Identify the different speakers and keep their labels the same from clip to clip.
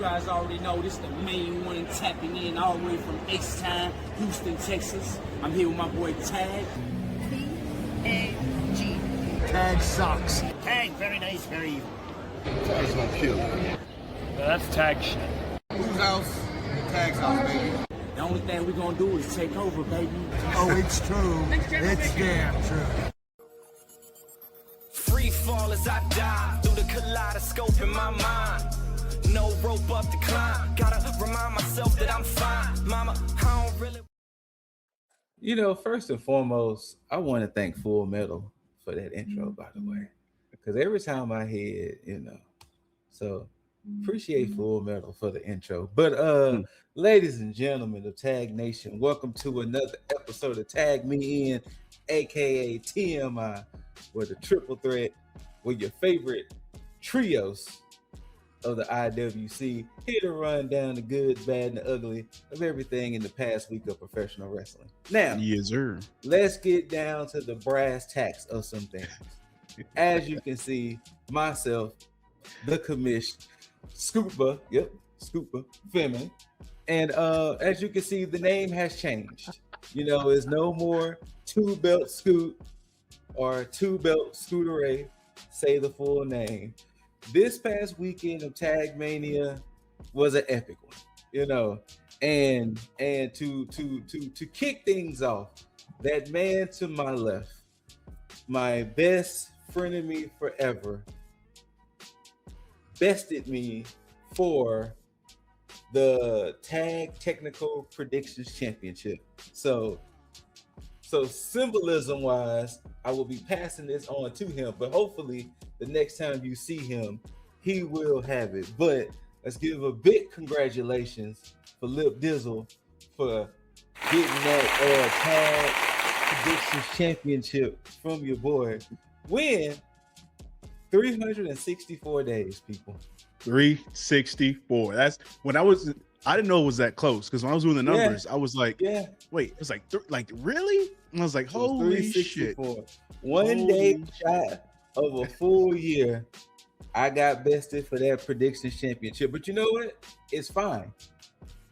Speaker 1: guys already know this is the main one tapping in all the way from H-Town, Houston, Texas. I'm here with my boy T.A.G.
Speaker 2: T.A.G.
Speaker 3: T.A.G sucks.
Speaker 4: T.A.G, very nice, very evil.
Speaker 3: T.A.G's gonna kill you.
Speaker 5: That's T.A.G shit.
Speaker 3: Whose house? T.A.G's house, baby.
Speaker 1: The only thing we're gonna do is take over, baby.
Speaker 3: Oh, it's true. It's damn true.
Speaker 6: Free fall as I die through the kaleidoscope in my mind. No rope up to climb. Gotta remind myself that I'm fine. Mama, I don't really.
Speaker 7: You know, first and foremost, I want to thank Full Metal for that intro, by the way, because every time I hear it, you know, so appreciate Full Metal for the intro. But ladies and gentlemen of T.A.G Nation, welcome to another episode of Tag Me In, aka TMI, where the triple threat with your favorite trios of the IWC, here to run down the good, bad, and the ugly of everything in the past week of professional wrestling. Now,
Speaker 5: Yes, sir.
Speaker 7: let's get down to the brass tacks of some things. As you can see, myself, the commish, Scooper, Scooper, feminine, and as you can see, the name has changed. You know, it's no more two-belt Scoot or two-belt ScooterRay. Say the full name. This past weekend of Tag Mania was an epic one, you know, and to kick things off, that man to my left, my best frenemy forever, bested me for the Tag Technical Predictions Championship. So symbolism wise, I will be passing this on to him, but hopefully the next time you see him, he will have it. But let's give a big congratulations for Lip Dizzle for getting that Tag Predictions Championship from your boy. When 364 days, people.
Speaker 5: 364. That's when I didn't know it was that close, because when I was doing the numbers, I was like, wait, it's like really? And I was like, holy shit.
Speaker 7: One day shy of a full year, I got bested for that Predictions Championship. But you know what? It's fine.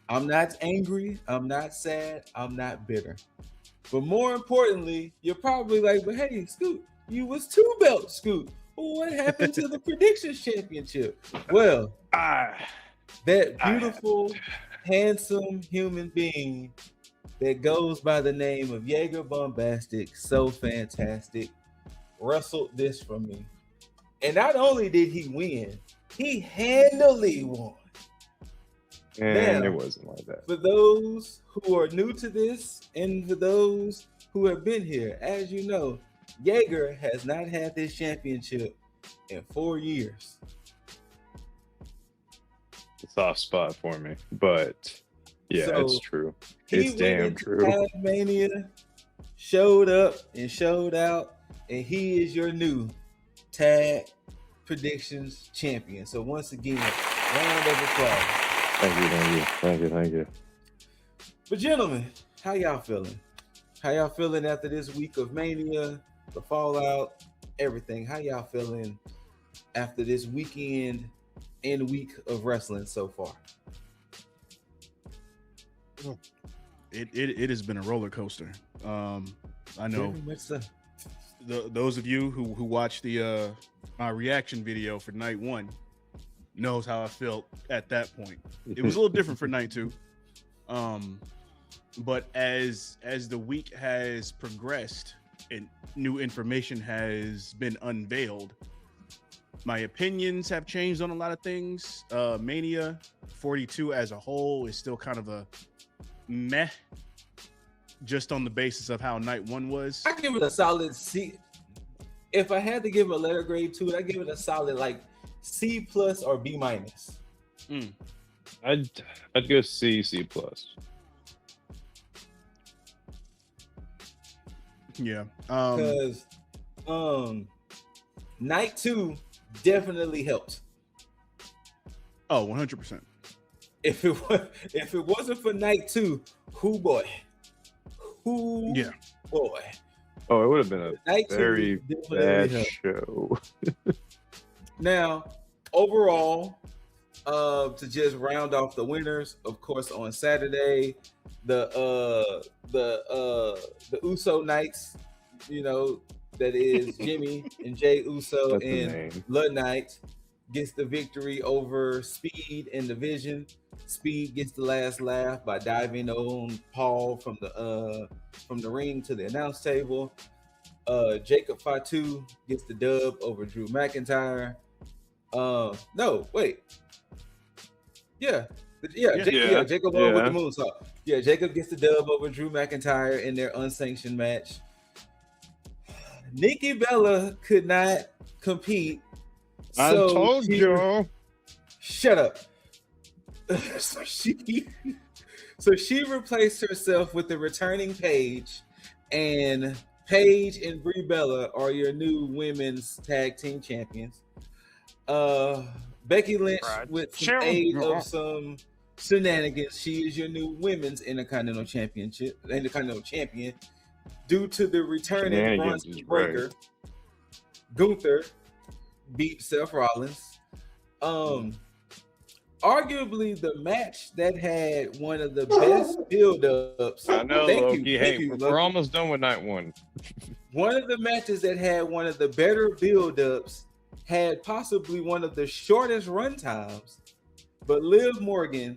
Speaker 7: I'm not angry. I'm not sad. I'm not bitter. But more importantly, you're probably like, but hey, Scoot, you was two-belt, Scoot. What happened to the Predictions Championship? Well, that beautiful, handsome human being that goes by the name of Jaeger Bombastic, so fantastic, wrestled this from me. And not only did he win, he handily won.
Speaker 8: And
Speaker 7: now,
Speaker 8: it wasn't like that.
Speaker 7: For those who are new to this, and for those who have been here, as you know, Jaeger has not had this championship in 4 years.
Speaker 8: It's a soft spot for me, but yeah, so it's true. It's damn true.
Speaker 7: Tag Mania, showed up and showed out, and he is your new Tag Predictions champion. So once again, round of applause.
Speaker 8: Thank you.
Speaker 7: But gentlemen, how y'all feeling? How y'all feeling after this week of Mania, the fallout, everything? How y'all feeling after this weekend and week of wrestling so far?
Speaker 5: It has been a roller coaster. I know those of you who watched the my reaction video for night one knows how I felt at that point. It was a little different for night two. But as the week has progressed and new information has been unveiled, my opinions have changed on a lot of things. Mania 42 as a whole is still kind of a meh, just on the basis of how night one was.
Speaker 7: I give it a solid C. If I had to give a letter grade to it, I give it a solid like C plus or B minus.
Speaker 8: I'd go C plus.
Speaker 5: Yeah,
Speaker 7: because night two definitely helped.
Speaker 5: Oh, 100%.
Speaker 7: If it wasn't for night two, boy.
Speaker 8: Oh, it would have been a
Speaker 7: night
Speaker 8: very bad show.
Speaker 7: Now, overall, To just round off the winners, of course, on Saturday, the Uso Knights, you know, that is Jimmy and Jay Uso
Speaker 8: That's the
Speaker 7: and
Speaker 8: name.
Speaker 7: Blood Knight gets the victory over Speed and Division. Speed gets the last laugh by diving on Paul from the ring to the announce table. Jacob Fatu gets the dub over Drew McIntyre. No, wait. Jacob won with the moonsault. Yeah, Jacob gets the dub over Drew McIntyre in their unsanctioned match. Nikki Bella could not compete.
Speaker 8: I told you.
Speaker 7: Shut up. so she replaced herself with the returning Paige, and Paige and Brie Bella are your new women's tag team champions. Becky Lynch with some aid of some shenanigans. She is your new women's Intercontinental champion due to the returning Bronson Breaker. Right. Gunther beat Seth Rollins. Arguably the match that had one of the best build-ups.
Speaker 8: I know, Loki. We're almost done with night one.
Speaker 7: One of the matches that had one of the better build-ups had possibly one of the shortest run times, but Liv Morgan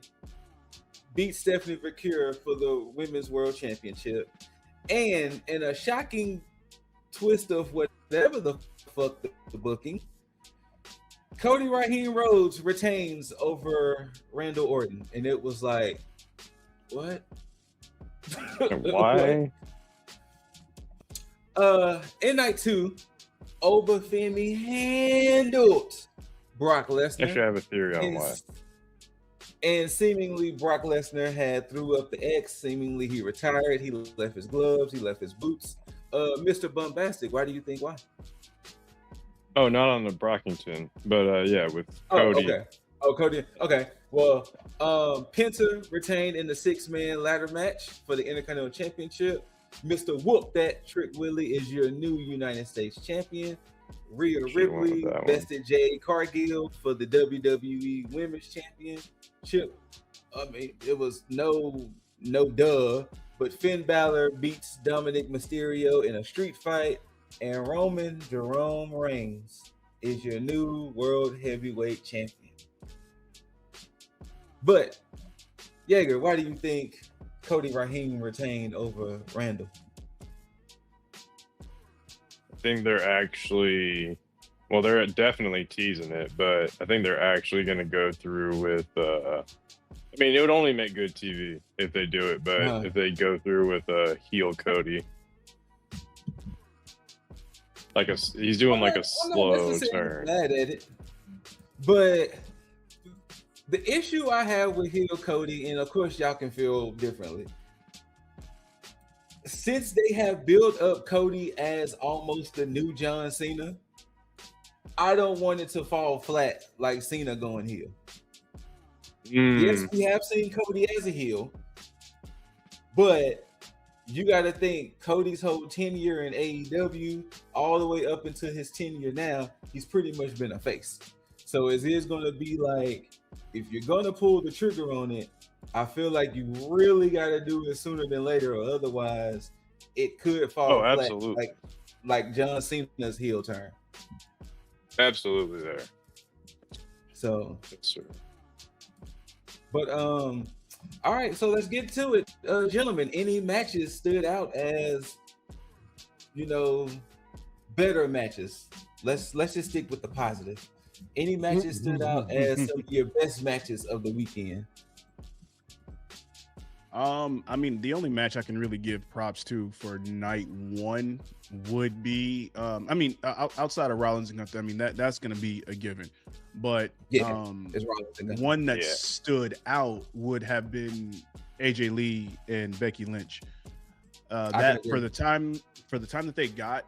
Speaker 7: beat Stephanie Vaquer for the Women's World Championship. And in a shocking twist of whatever the fuck the booking, Cody Raheem Rhodes retains over Randall Orton. And it was like, what?
Speaker 8: Why?
Speaker 7: In night 2, Obafemi handled Brock Lesnar.
Speaker 8: Actually, I have a theory on why.
Speaker 7: And seemingly Brock Lesnar had threw up the X. Seemingly he retired. He left his gloves. He left his boots. Mr. Bombastic, why do you think why?
Speaker 8: Oh, not on the Brockington, but yeah, with Cody.
Speaker 7: Okay. Oh, Cody. Okay. Well, Penta retained in the 6-man ladder match for the Intercontinental Championship. Mr. Whoop That Trick Willie is your new United States champion. Rhea Ripley bested Jade Cargill for the WWE Women's Championship. I mean, it was no duh, but Finn Balor beats Dominic Mysterio in a street fight, and Roman Jerome Reigns is your new World Heavyweight Champion. But, Jaeger, why do you think Cody Raheem retained over Randall?
Speaker 8: I think they're actually, well, they're definitely teasing it, but I think they're actually going to go through with, I mean, it would only make good TV if they do it, but if they go through with heel Cody, he's doing like a slow turn.
Speaker 7: Mad at it, but the issue I have with heel Cody, and of course y'all can feel differently, since they have built up Cody as almost the new John Cena, I don't want it to fall flat like Cena going heel. Yes, we have seen Cody as a heel, but you got to think Cody's whole tenure in AEW, all the way up into his tenure now, he's pretty much been a face. So it is going to be like, if you're going to pull the trigger on it, I feel like you really got to do it sooner than later, or otherwise it could fall flat,
Speaker 8: absolutely.
Speaker 7: like John Cena's heel turn.
Speaker 8: Absolutely there.
Speaker 7: So,
Speaker 8: yes, sir.
Speaker 7: But all right, so let's get to it, gentlemen. Any matches stood out as, better matches? Let's just stick with the positive. Any matches stood out as some of your best matches of the weekend?
Speaker 5: I mean, the only match I can really give props to for night one would be, outside of Rollins and Gunther, I mean, that's going to be a given. But
Speaker 7: it's Rollins and Gunther.
Speaker 5: One that stood out would have been AJ Lee and Becky Lynch. That for the time that they got,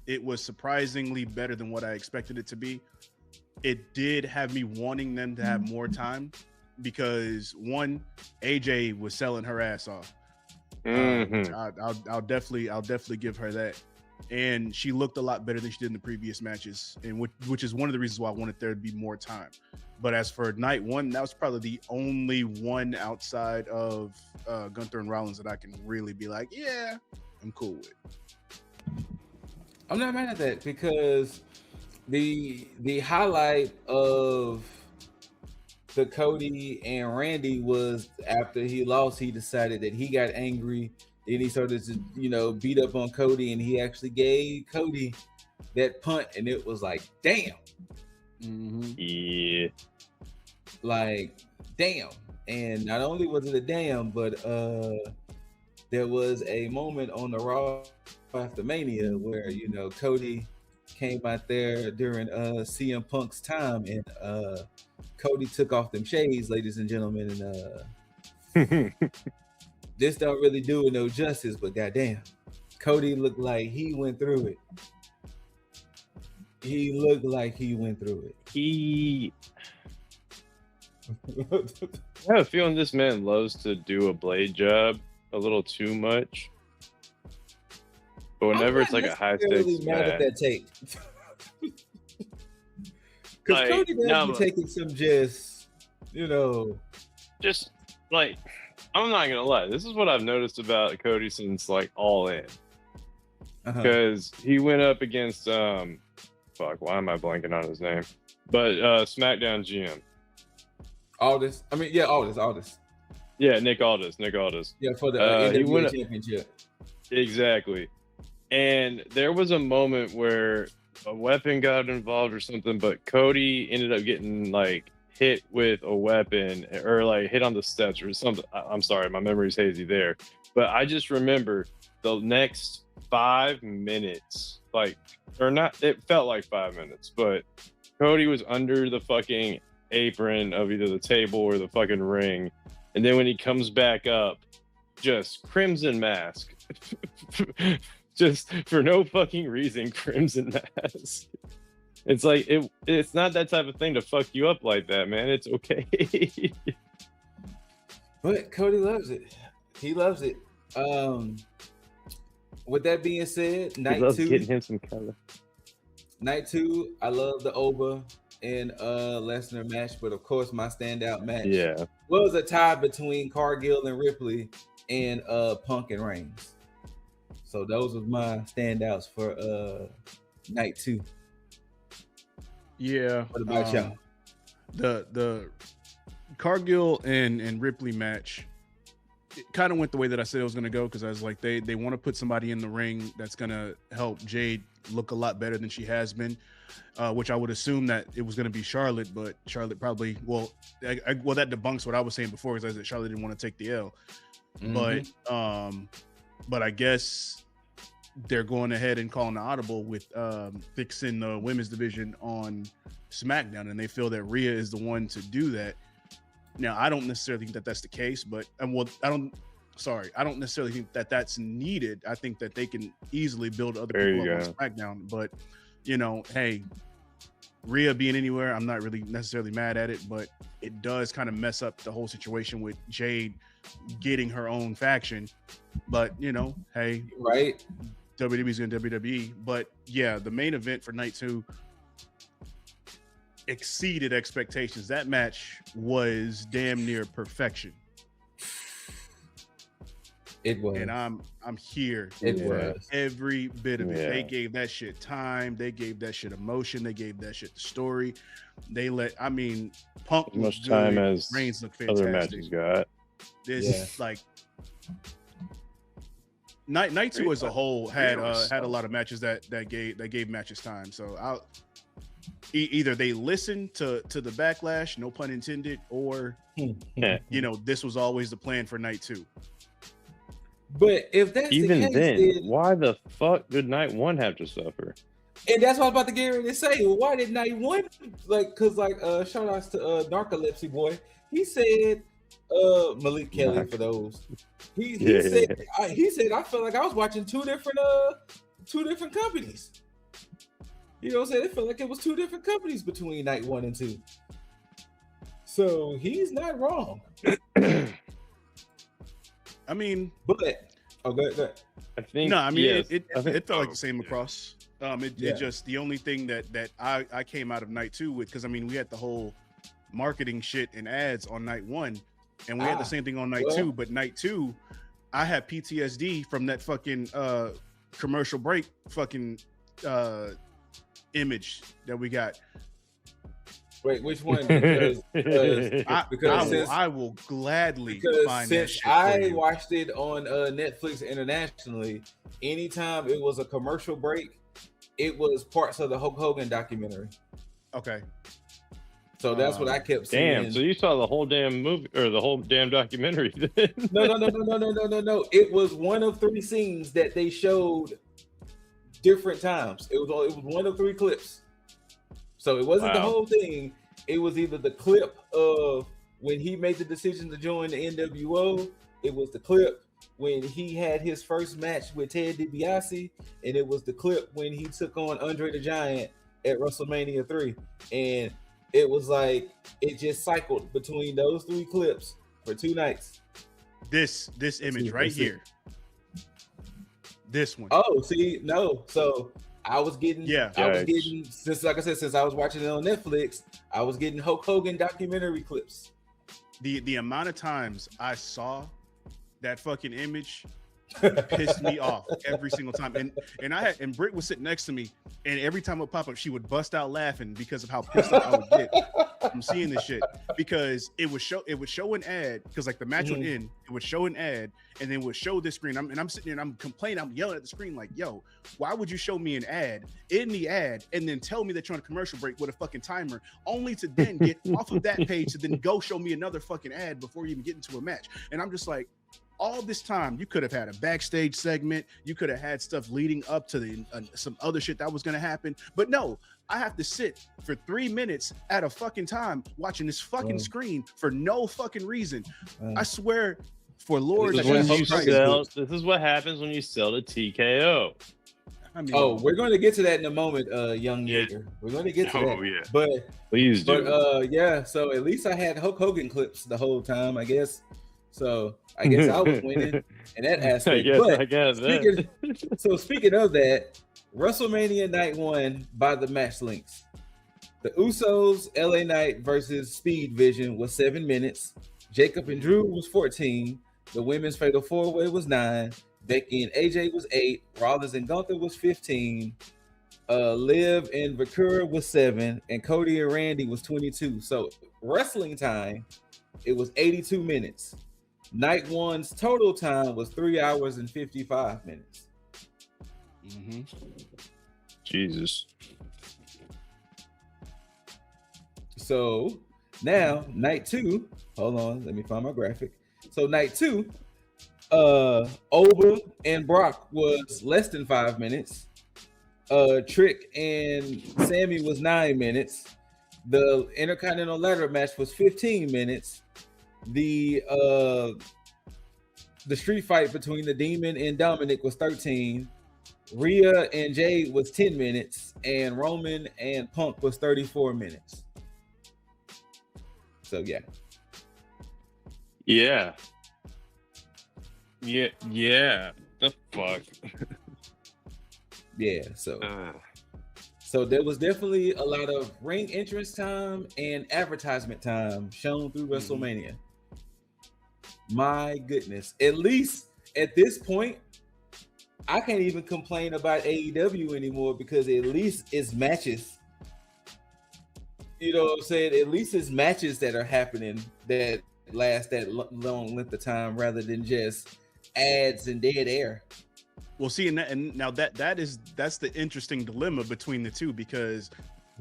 Speaker 5: it was surprisingly better than what I expected it to be. It did have me wanting them to have more time, because one, AJ was selling her ass off. I'll definitely give her that. and she looked a lot better than she did in the previous matches, and which is one of the reasons why I wanted there to be more time. But as for night one, that was probably the only one outside of Gunther and Rollins that I can really be like, yeah, I'm cool with.
Speaker 7: I'm not mad at that because the highlight of the Cody and Randy was after he lost, he decided that he got angry. Then he started to, beat up on Cody, and he actually gave Cody that punt, and it was like, damn.
Speaker 5: Mm-hmm.
Speaker 8: Yeah.
Speaker 7: Like, damn. And not only was it a damn, but there was a moment on the Raw after Mania where, Cody came out there during CM Punk's time, and Cody took off them shades, ladies and gentlemen, and this don't really do it no justice, but goddamn, Cody looked like he went through it. He looked like he went through it.
Speaker 8: I have a feeling this man loves to do a blade job a little too much. But whenever it's like a high stakes
Speaker 7: mad at
Speaker 8: match,
Speaker 7: that take. Because Cody does be taking some just
Speaker 8: like, I'm not gonna lie, this is what I've noticed about Cody since like All In, because he went up against why am I blanking on his name? But SmackDown GM
Speaker 7: Aldis. Aldis.
Speaker 8: Yeah, Nick Aldis.
Speaker 7: Yeah, for the AEW Championship.
Speaker 8: Exactly. And there was a moment where a weapon got involved or something, but Cody ended up getting like hit with a weapon or like hit on the steps or something. I'm sorry, my memory's hazy there. But I just remember the next 5 minutes, it felt like 5 minutes, but Cody was under the fucking apron of either the table or the fucking ring. And then when he comes back up, just Crimson Mask. Just for no fucking reason, Crimson Mask. It's like it's not that type of thing to fuck you up like that, man. It's okay.
Speaker 7: But Cody loves it. He loves it. With that being said, night two,
Speaker 8: getting him some color.
Speaker 7: Night two, I love the Oba and Lesnar match, but of course my standout match was a tie between Cargill and Ripley and Punk and Reigns. So those were my standouts for night two.
Speaker 5: Yeah.
Speaker 7: What about y'all?
Speaker 5: The Cargill and Ripley match, it kind of went the way that I said it was going to go, because I was like, they want to put somebody in the ring that's going to help Jade look a lot better than she has been, which I would assume that it was going to be Charlotte, but Charlotte probably, that debunks what I was saying before, because I said Charlotte didn't want to take the L.
Speaker 7: Mm-hmm.
Speaker 5: But I guess they're going ahead and calling the audible with fixing the women's division on SmackDown, and they feel that Rhea is the one to do that. Now, I don't necessarily think that that's the case, but I don't necessarily think that that's needed. I think that they can easily build other people up on SmackDown, but hey, Rhea being anywhere, I'm not really necessarily mad at it, but it does kind of mess up the whole situation with Jade getting her own faction. But hey,
Speaker 7: right,
Speaker 5: WWE's in WWE. But yeah, the main event for night two exceeded expectations. That match was damn near perfection.
Speaker 7: It was,
Speaker 5: and I'm here for every bit of it. They gave that shit time. They gave that shit emotion. They gave that shit the story. Punk
Speaker 8: as much good. Time as
Speaker 5: Reigns looked fantastic.
Speaker 8: Other matches got.
Speaker 5: This night two as a whole had a lot of matches that gave matches time. So either they listened to the backlash, no pun intended, or this was always the plan for night two.
Speaker 7: But if that's
Speaker 8: even
Speaker 7: the case,
Speaker 8: then, why the fuck did night one have to suffer?
Speaker 7: And that's what I was about to get ready to say. Well, why did night one? Because shout outs to Narcolepsy Boy. He said Malik Kelly for those. He said I felt like I was watching two different companies. You know what I'm saying? It felt like it was two different companies between night one and two. So he's not wrong.
Speaker 5: I mean,
Speaker 7: but Oh, good.
Speaker 8: I think.
Speaker 5: No, I mean
Speaker 8: yes,
Speaker 5: it
Speaker 8: I think
Speaker 5: felt like the
Speaker 8: both,
Speaker 5: same
Speaker 8: yeah.
Speaker 5: across. It
Speaker 7: Yeah.
Speaker 5: just the only thing that I came out of night 2 with, because I mean we had the whole marketing shit and ads on night 1, and we had the same thing on night 2. But night 2, I had PTSD from that fucking commercial break fucking image that we got.
Speaker 7: Wait, which one? Because
Speaker 5: I will gladly find that
Speaker 7: since
Speaker 5: shit.
Speaker 7: I watched it on Netflix internationally, anytime it was a commercial break, it was parts of the Hulk Hogan documentary.
Speaker 5: Okay.
Speaker 7: So that's what I kept seeing.
Speaker 8: Damn, so you saw the whole damn movie or the whole damn documentary?
Speaker 7: No. It was one of 3 scenes that they showed different times. It was one of 3 clips. So it wasn't the whole thing. It was either the clip of when he made the decision to join the NWO. It was the clip when he had his first match with Ted DiBiase, and it was the clip when he took on Andre the Giant at WrestleMania 3. And it was like it just cycled between those 3 clips for 2 nights.
Speaker 5: This image right here. This one.
Speaker 7: Oh, see, no. So I was getting, since like I said, since I was watching it on Netflix, I was getting Hulk Hogan documentary clips.
Speaker 5: The amount of times I saw that fucking image pissed me off every single time. And Britt was sitting next to me, and every time it would pop up, she would bust out laughing because of how pissed off I would get from seeing this shit. Because it would show an ad, because like the match would end, it would show an ad, and then it would show this screen. I'm sitting there and I'm complaining, I'm yelling at the screen like, yo, why would you show me an ad in the ad and then tell me that you're on a commercial break with a fucking timer, only to then get off of that page to then go show me another fucking ad before you even get into a match? And I'm just like, all this time, you could have had a backstage segment. You could have had stuff leading up to some other shit that was going to happen. But no, I have to sit for 3 minutes at a fucking time watching this fucking screen for no fucking reason. I swear, for Lord Jesus Christ.
Speaker 8: This is what happens when you sell to TKO.
Speaker 7: I mean, we're going to get to that in a moment, young Jaeger. We're going to get to that.
Speaker 8: Yeah.
Speaker 7: But
Speaker 8: please do.
Speaker 7: But yeah, so at least I had Hulk Hogan clips the whole time, I guess. So I guess I was winning in that aspect. Speaking of that, WrestleMania Night 1 by the match links. The Usos LA Knight versus Speed Vision was 7 minutes. Jacob and Drew was 14. The women's fatal 4-way was 9. Becky and AJ was 8. Rollins and Gunther was 15. Liv and Vakura was 7. And Cody and Randy was 22. So wrestling time, it was 82 minutes. Night 1's total time was 3 hours and 55 minutes.
Speaker 8: Jesus.
Speaker 7: So now night 2, hold on, let me find my graphic. So night 2, Oba and Brock was less than 5 minutes. Trick and Sammy was 9 minutes. The Intercontinental Ladder match was 15 minutes. The street fight between the Demon and Dominic was 13. Rhea and Jade was 10 minutes, and Roman and Punk was 34 minutes. So yeah.
Speaker 8: The fuck.
Speaker 7: Yeah. So there was definitely a lot of ring entrance time and advertisement time shown through WrestleMania. My goodness. At least at this point, I can't even complain about AEW anymore because at least it's matches. You know what I'm saying? At least it's matches that are happening that last that long length of time rather than just ads and dead air.
Speaker 5: Well, see, and now that's the interesting dilemma between the two, because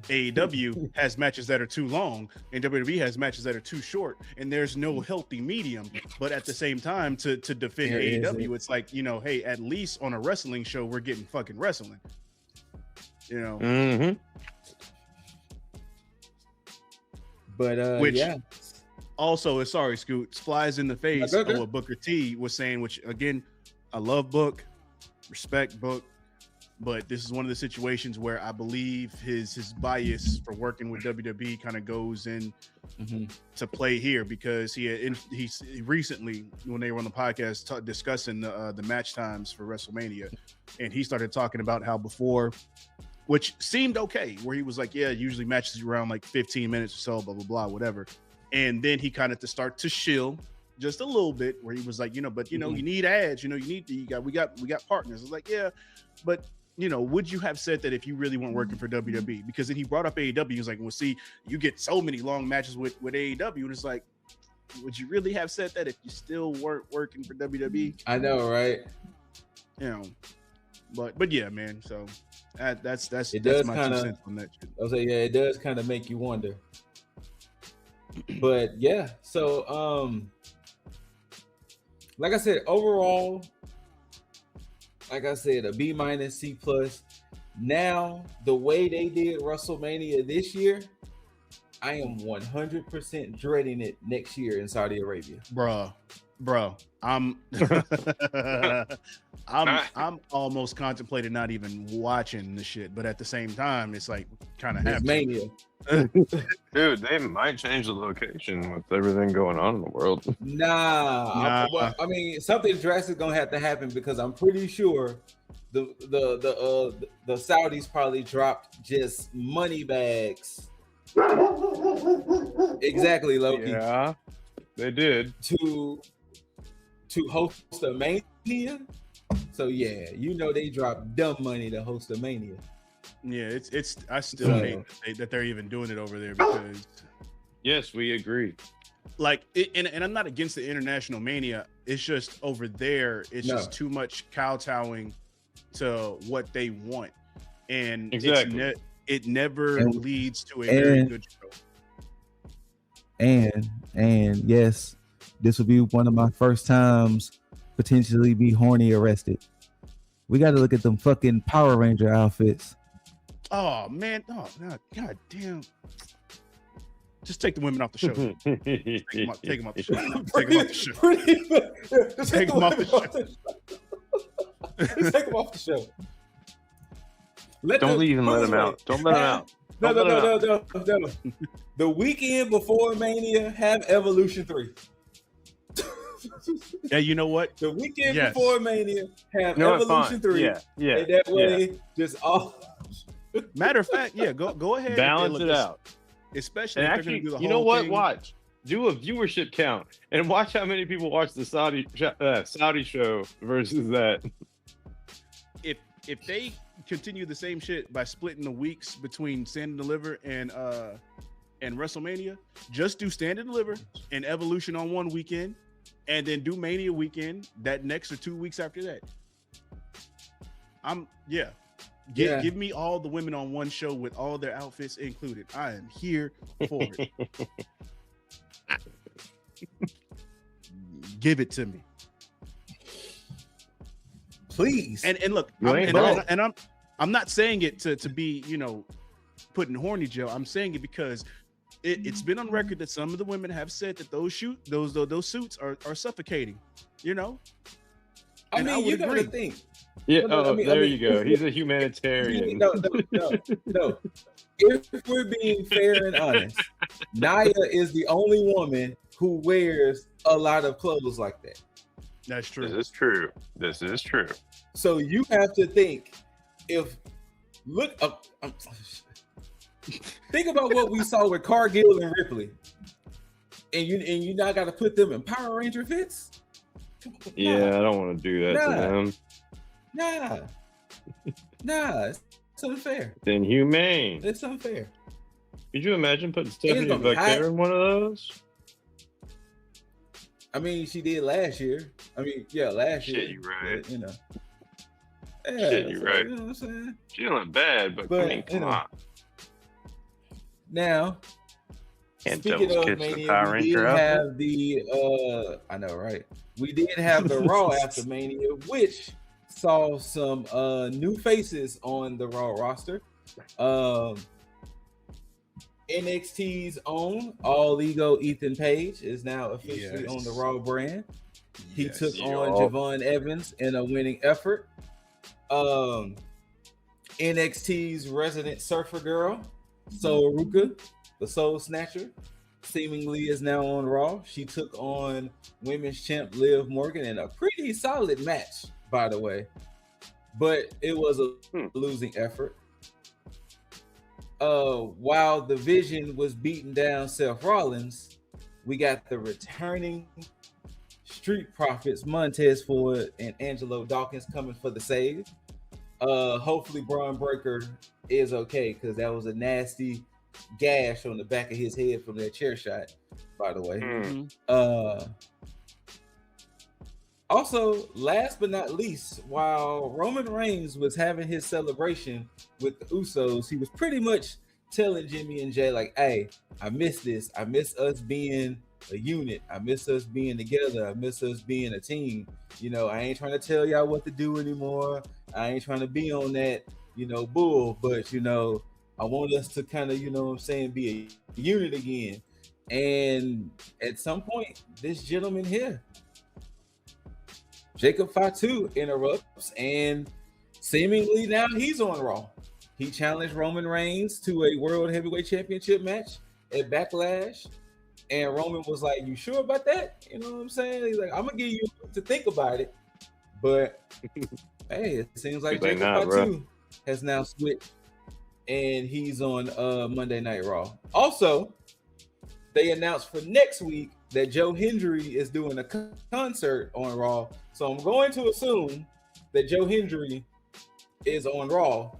Speaker 5: AEW has matches that are too long and WWE has matches that are too short, and there's no healthy medium. But at the same time, to defend AEW, it's like, you know, hey, at least on a wrestling show, we're getting fucking wrestling. You know.
Speaker 7: But
Speaker 5: which
Speaker 7: yeah.
Speaker 5: Also, sorry, Scoot, flies in the face of what Booker T was saying, which again, I love Book, respect Book, but this is one of the situations where I believe his bias for working with WWE kind of goes in to play here because he recently, when they were on the podcast discussing the match times for WrestleMania, and he started talking about how before, which seemed okay, where he was like, yeah, usually matches around like 15 minutes or so, blah blah blah, whatever. And then he kind of to start to shill just a little bit, where he was like, you need ads, we got partners. It's like, yeah, but would you have said that if you really weren't working for WWE? Because then he brought up AEW. He was like, well, see, you get so many long matches with AEW. And it's like, would you really have said that if you still weren't working for WWE?
Speaker 7: I know, right?
Speaker 5: But yeah, man. So that's my 2 cents on that shit.
Speaker 7: I was like, yeah, it does kind of make you wonder. But yeah, so like I said, overall, like I said, a B-, C+. Now, the way they did WrestleMania this year, I am 100% dreading it next year in Saudi Arabia.
Speaker 5: Bro, I'm almost contemplating not even watching the shit, but at the same time, it's like kind of happening.
Speaker 7: Mania.
Speaker 8: Dude, they might change the location with everything going on in the world.
Speaker 7: Nah. I mean, something drastic gonna have to happen because I'm pretty sure the Saudis probably dropped just money bags. Exactly, Loki.
Speaker 8: Yeah, they did
Speaker 7: to host a Mania. So yeah, they dropped dumb money to host a Mania.
Speaker 5: Yeah, it's. I still hate that they're even doing it over there because.
Speaker 8: Yes, we agree.
Speaker 5: Like, and I'm not against the international Mania. It's just over there. It's just too much kowtowing to what they want, and
Speaker 8: exactly.
Speaker 5: It never leads to a very good show.
Speaker 7: And yes, this will be one of my first times potentially be horny arrested. We got to look at them fucking Power Ranger outfits.
Speaker 5: Oh man! Oh god damn! Just take the women off the show. Take them off the show. Take them off the show. Take them off the show.
Speaker 7: Take them off the show.
Speaker 8: Don't even let them out. Don't let them out.
Speaker 7: No. The weekend before Mania, have Evolution 3.
Speaker 5: Yeah, you know what?
Speaker 7: The weekend before Mania, have Evolution 3.
Speaker 8: Yeah.
Speaker 7: And that way, just all.
Speaker 5: Matter of fact, yeah, go ahead.
Speaker 8: Balance it out.
Speaker 5: Especially
Speaker 8: and
Speaker 5: if
Speaker 8: actually,
Speaker 5: they're gonna do the
Speaker 8: you
Speaker 5: whole
Speaker 8: know what?
Speaker 5: thing.
Speaker 8: Watch. Do a viewership count and watch how many people watch the Saudi show versus that.
Speaker 5: If they continue the same shit by splitting the weeks between Stand and Deliver and WrestleMania, just do Stand and Deliver and Evolution on one weekend, and then do Mania weekend that next or 2 weeks after that. Give me all the women on one show with all their outfits included. I am here for it. Give it to me,
Speaker 7: please.
Speaker 5: And look, I'm not saying it to be put in horny jail. I'm saying it because it's been on record that some of the women have said that those suits are suffocating.
Speaker 7: I mean, you gotta think.
Speaker 8: Yeah. There you go. He's a humanitarian.
Speaker 7: No. If we're being fair and honest, Naya is the only woman who wears a lot of clothes like that.
Speaker 5: That's true.
Speaker 8: This is true.
Speaker 7: So you have to think. Think about what we saw with Cargill and Ripley, and you now got to put them in Power Ranger fits.
Speaker 8: Yeah, I don't want to do that to them.
Speaker 7: Nah, it's unfair.
Speaker 8: It's inhumane.
Speaker 7: It's unfair.
Speaker 8: Could you imagine putting Stephanie Vaquer in one of those?
Speaker 7: I mean, she did last year. Last year.
Speaker 8: Shit, you right.
Speaker 7: But,
Speaker 8: Shit, you right.
Speaker 7: You know what I'm saying?
Speaker 8: She didn't look bad, but I mean, come on.
Speaker 7: Now, speaking of Mania, we did have the I know, right? We did have the Raw after Mania, which saw some new faces on the Raw roster. NXT's own All Ego Ethan Page is now officially on the Raw brand. He took on Javon Evans in a winning effort. NXT's resident surfer girl, Soul Ruka, the Soul Snatcher, seemingly is now on Raw. She took on women's champ Liv Morgan in a pretty solid match, by the way. But it was a losing effort. While the Vision was beating down Seth Rollins, we got the returning Street Profits, Montez Ford and Angelo Dawkins coming for the save. Hopefully Braun Breaker is okay, because that was a nasty gash on the back of his head from that chair shot, by the way. Also, last but not least, while Roman Reigns was having his celebration with the Usos, he was pretty much telling Jimmy and Jay, like, hey, I miss this. I miss us being a unit. I miss us being together. I miss us being a team. You know, I ain't trying to tell y'all what to do anymore. I ain't trying to be on that, you know, bull, but, you know, I want us to kind of, you know what I'm saying, be a unit again. And at some point, this gentleman here, Jacob Fatu, interrupts, and seemingly now he's on Raw. He challenged Roman Reigns to a World Heavyweight Championship match at Backlash. And Roman was like, you sure about that? You know what I'm saying? He's like, I'm going to give you to think about it. But, hey, it seems like Jacob Fatu has now switched, and he's on Monday Night Raw. Also, they announced for next week that Joe Hendry is doing a concert on Raw. So I'm going to assume that Joe Hendry is on Raw.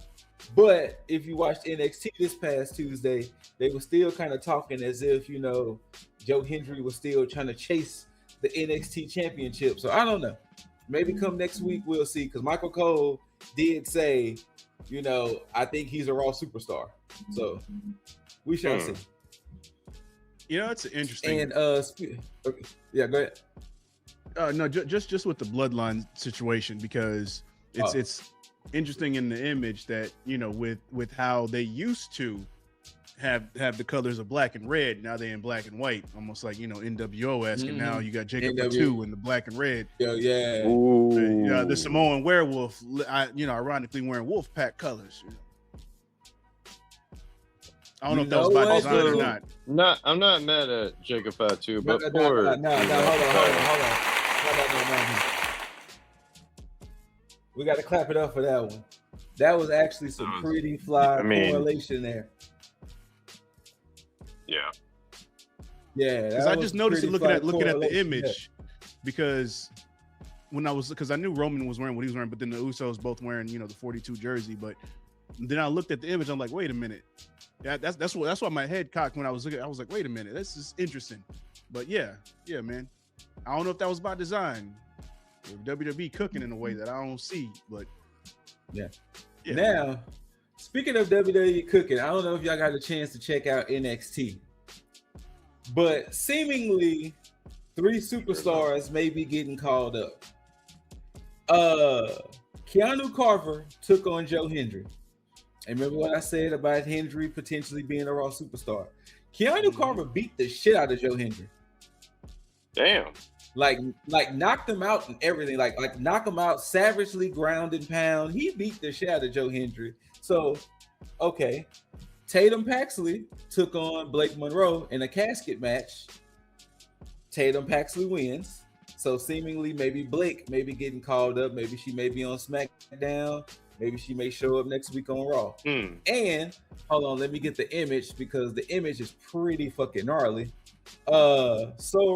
Speaker 7: But if you watched NXT this past Tuesday, they were still kind of talking as if, you know, Joe Hendry was still trying to chase the NXT championship. So I don't know. Maybe come next week, we'll see. Because Michael Cole did say, you know, I think he's a Raw superstar. So we shall see.
Speaker 5: You know, it's interesting.
Speaker 7: And okay. Yeah, go ahead.
Speaker 5: No, just with the bloodline situation, because it's interesting in the image that, you know, with how they used to have the colors of black and red, now they're in black and white, almost like, you know, NWO-esque, and now you got Jacob Fatu in the black and red.
Speaker 7: Yeah.
Speaker 5: The Samoan werewolf, you know, ironically wearing wolf pack colors. You know. I don't know if that was by design or not.
Speaker 8: I'm not mad at Jacob Fatu, but
Speaker 7: hold on. We got to clap it up for that one. That was actually some pretty fly correlation there. Yeah.
Speaker 5: Because I just noticed it looking at the image, because I knew Roman was wearing what he was wearing, but then the Usos both wearing, you know, the 42 jersey. But then I looked at the image, I'm like, wait a minute. Yeah, that's why my head cocked when I was looking. I was like, wait a minute, this is interesting. But yeah, man. I don't know if that was by design. WWE cooking in a way that I don't see, but yeah.
Speaker 7: Now, speaking of WWE cooking, I don't know if y'all got a chance to check out NXT, but seemingly 3 superstars may be getting called up. Keanu Carver took on Joe Hendry. And remember what I said about Hendry potentially being a Raw superstar? Keanu Carver beat the shit out of Joe Hendry.
Speaker 8: Damn.
Speaker 7: Like knocked him out and everything. Like knock him out, savagely ground and pound. He beat the shit out of Joe Hendry. So, okay. Tatum Paxley took on Blake Monroe in a casket match. Tatum Paxley wins. So seemingly maybe Blake may be getting called up. Maybe she may be on SmackDown. Maybe she may show up next week on Raw. And hold on, let me get the image, because the image is pretty fucking gnarly. Sol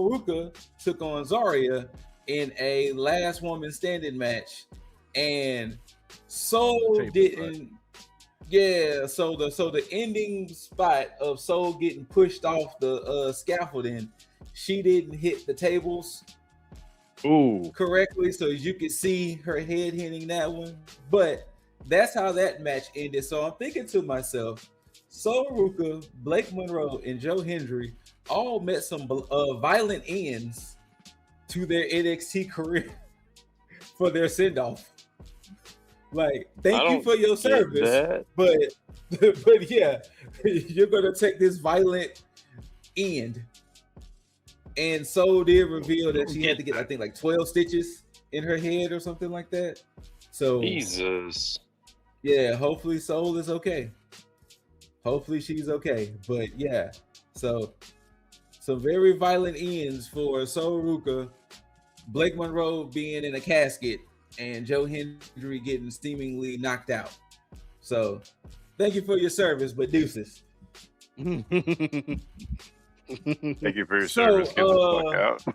Speaker 7: Ruka took on Zarya in a last woman standing match, and Sol didn't. Yeah, so the ending spot of Sol getting pushed off the scaffolding, she didn't hit the tables correctly, so as you can see her head hitting that one. But that's how that match ended. So I'm thinking to myself, Sol Ruka, Blake Monroe, and Joe Hendry all met some violent ends to their NXT career for their send-off. Like, thank you for your service, but yeah, you're gonna take this violent end. And Sol did reveal that she had to get, I think, like 12 stitches in her head or something like that. So
Speaker 8: Jesus.
Speaker 7: Yeah, hopefully Sol is okay. Hopefully she's okay. But yeah, so some very violent ends for Sol Ruka, Blake Monroe being in a casket, and Joe Hendry getting seemingly knocked out. So, thank you for your service, but deuces.
Speaker 8: Thank you for your service. Get the fuck out.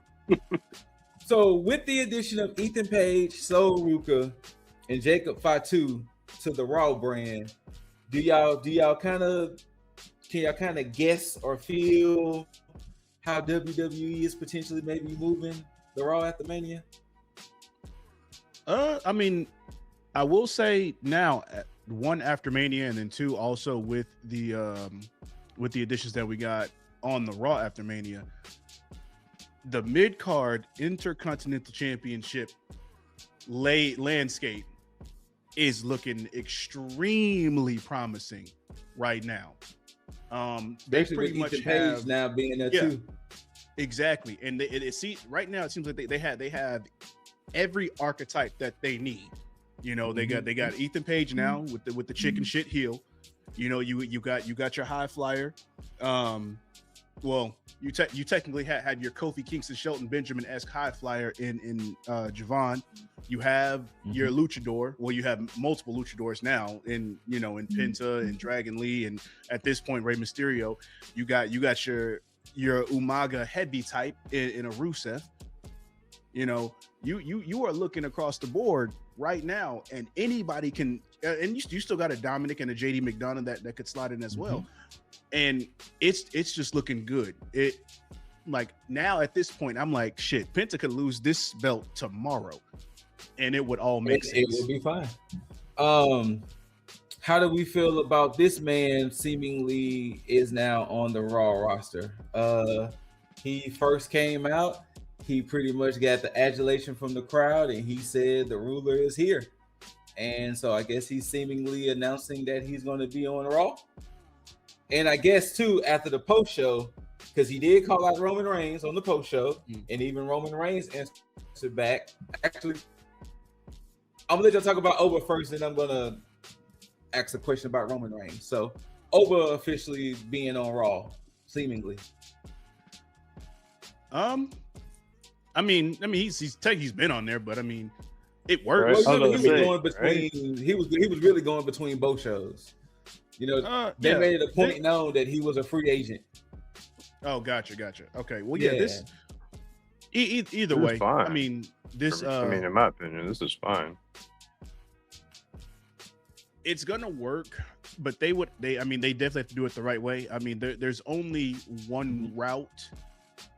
Speaker 7: So, with the addition of Ethan Page, Sol Ruka, and Jacob Fatu to the Raw brand, can y'all kind of guess or feel how WWE is potentially maybe moving the Raw after Mania?
Speaker 5: I mean, I will say now, one, after Mania, and then two, also with the additions that we got on the Raw after Mania, the mid-card Intercontinental Championship landscape is looking extremely promising right now. They pretty much have
Speaker 7: now being there too.
Speaker 5: Exactly, and right now it seems like they have every archetype that they need. You know, they got Ethan Page now with the chicken shit heel. You know, you got your high flyer. Well, you technically had your Kofi Kingston, Shelton Benjamin-esque high flyer in Javon. You have your luchador. Well, you have multiple luchadors now in Penta and Dragon Lee, and at this point Rey Mysterio. You got your Umaga heavy type in a Rusev. You know, you are looking across the board right now, and anybody can. And you still got a Dominic and a JD McDonough that could slide in as well. And it's just looking good. It, like, now at this point, I'm like, shit, Penta could lose this belt tomorrow, and it would all make sense.
Speaker 7: It would be fine. How do we feel about this man seemingly is now on the Raw roster? He first came out, he pretty much got the adulation from the crowd, and he said the ruler is here. And so I guess he's seemingly announcing that he's going to be on Raw. And I guess too, after the post show, because he did call out Roman Reigns on the post show, and even Roman Reigns answered back. Actually, I'm gonna let y'all talk about Oba first, and I'm gonna ask a question about Roman Reigns. So Oba officially being on Raw, seemingly.
Speaker 5: I mean, he's been on there, but I mean, it works.
Speaker 7: Well, he was really going between both shows. You know, they made it a point known that he was a free agent.
Speaker 5: Oh, gotcha. Okay, well, yeah. This either way,
Speaker 8: fine.
Speaker 5: I mean, this.
Speaker 8: I mean, in my opinion, this is fine.
Speaker 5: It's gonna work, but they definitely have to do it the right way. I mean, there's only one route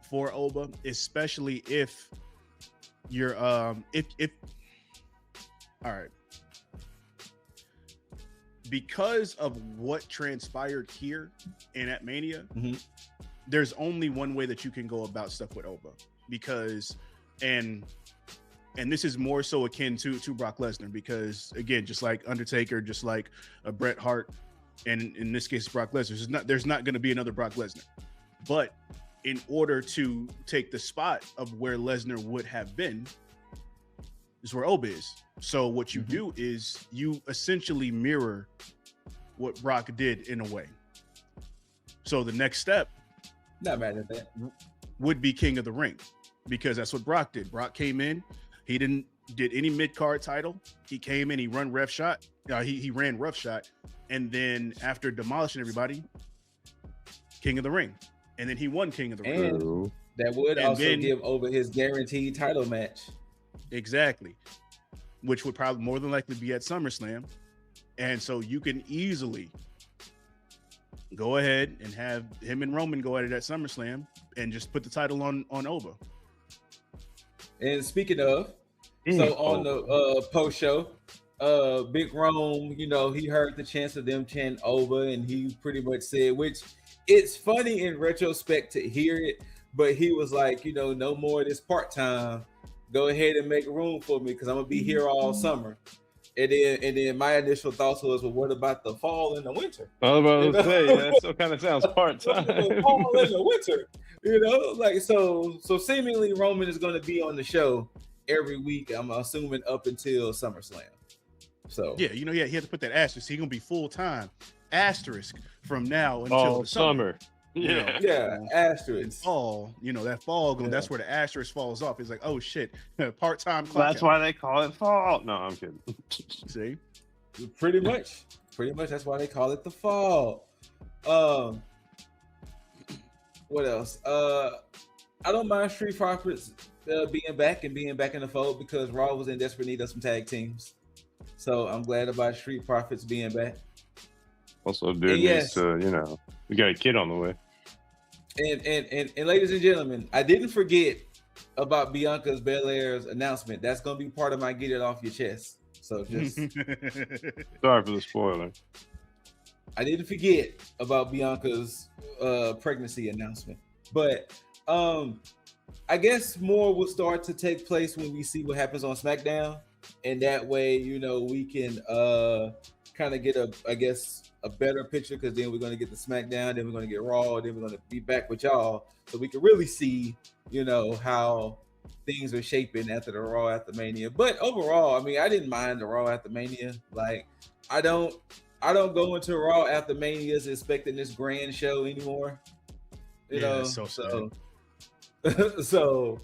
Speaker 5: for Oba, especially if you're if all right. Because of what transpired here and at Mania, there's only one way that you can go about stuff with Oba, because and this is more so akin to Brock Lesnar, because again, just like Undertaker, just like a Bret Hart, and in this case Brock Lesnar, there's not going to be another Brock Lesnar. But in order to take the spot of where Lesnar would have been, is where Oba is. So what you do is you essentially mirror what Brock did in a way. So the next step,
Speaker 7: not mad at that,
Speaker 5: would be King of the Ring, because that's what Brock did. Brock came in, he didn't did any mid-card title. He came in, he ran roughshod, and then after demolishing everybody, King of the Ring, and then he won King of the Ring.
Speaker 7: And that would also give Oba his guaranteed title match.
Speaker 5: Exactly, which would probably more than likely be at SummerSlam. And so you can easily go ahead and have him and Roman go at it at SummerSlam and just put the title on Oba.
Speaker 7: And speaking of, so on the post show, Big Rome, you know, he heard the chance of them chanting Oba, and he pretty much said, which it's funny in retrospect to hear it, but he was like, you know, no more of this part-time. Go ahead and make room for me, because I'm gonna be here all summer. And then my initial thoughts was, well, what about the fall and the winter?
Speaker 8: I was about to say, that still kind of sounds part-time.
Speaker 7: The fall and the winter, you know, like so seemingly Roman is going to be on the show every week, I'm assuming up until SummerSlam. So
Speaker 5: yeah, you know, he had to put that asterisk. He's gonna be full-time asterisk from now until the summer.
Speaker 8: Yeah.
Speaker 7: Yeah, asterisk.
Speaker 5: Fall, that fall, that's where the asterisk falls off. It's like, oh shit, part-time clock
Speaker 8: That's
Speaker 5: out.
Speaker 8: why they call it fall. No, I'm kidding.
Speaker 5: See?
Speaker 7: Pretty much. That's why they call it the fall. What else? I don't mind Street Profits being back in the fold because Raw was in desperate need of some tag teams. So I'm glad about Street Profits being back.
Speaker 8: Also, dude needs to, we got a kid on the way.
Speaker 7: And ladies and gentlemen, I didn't forget about Bianca's Belair's announcement. That's gonna be part of my get it off your chest. So just
Speaker 8: Sorry for the spoiler.
Speaker 7: I didn't forget about Bianca's pregnancy announcement. But I guess more will start to take place when we see what happens on SmackDown. And that way, we can kind of get a better picture, because then we're going to get the SmackDown, then we're going to get Raw, then we're going to be back with y'all, so we can really see, how things are shaping after the Raw after Mania. But overall, I mean, I didn't mind the Raw after Mania. Like, I don't go into Raw after Manias expecting this grand show anymore. So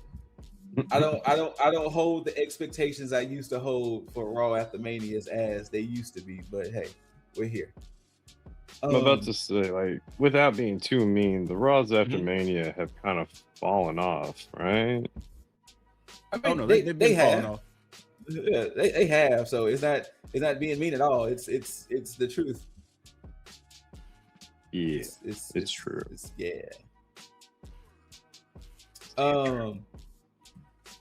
Speaker 7: I don't hold the expectations I used to hold for Raw after Manias as they used to be. But hey, we're here.
Speaker 8: I'm about to say, like, without being too mean, the Raws after Mania have kind of fallen off, right?
Speaker 7: I mean, they have. Yeah, they have. So it's not being mean at all. It's the truth.
Speaker 8: Yeah, it's true.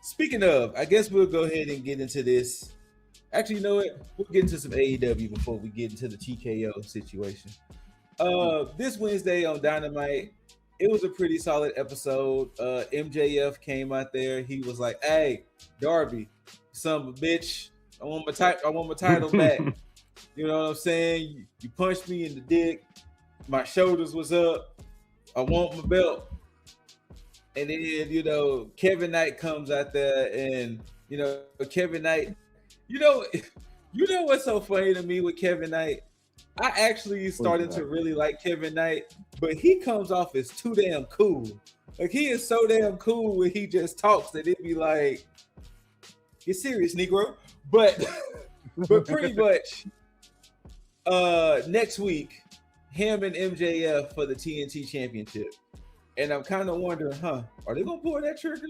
Speaker 7: Speaking of, I guess we'll go ahead and get into this. Actually, you know what? We'll get into some AEW before we get into the TKO situation. This Wednesday on Dynamite, it was a pretty solid episode. MJF came out there. He was like, "Hey, Darby, son of a bitch, I want my title back." You know what I'm saying? You punched me in the dick. My shoulders was up. I want my belt. And then, Kevin Knight comes out there, and Kevin Knight. You know what's so funny to me with Kevin Knight? I actually started to really like Kevin Knight, but he comes off as too damn cool. Like, he is so damn cool when he just talks that it'd be like, get serious, Negro. But pretty much next week, him and MJF for the TNT Championship. And I'm kind of wondering, are they gonna pull that trigger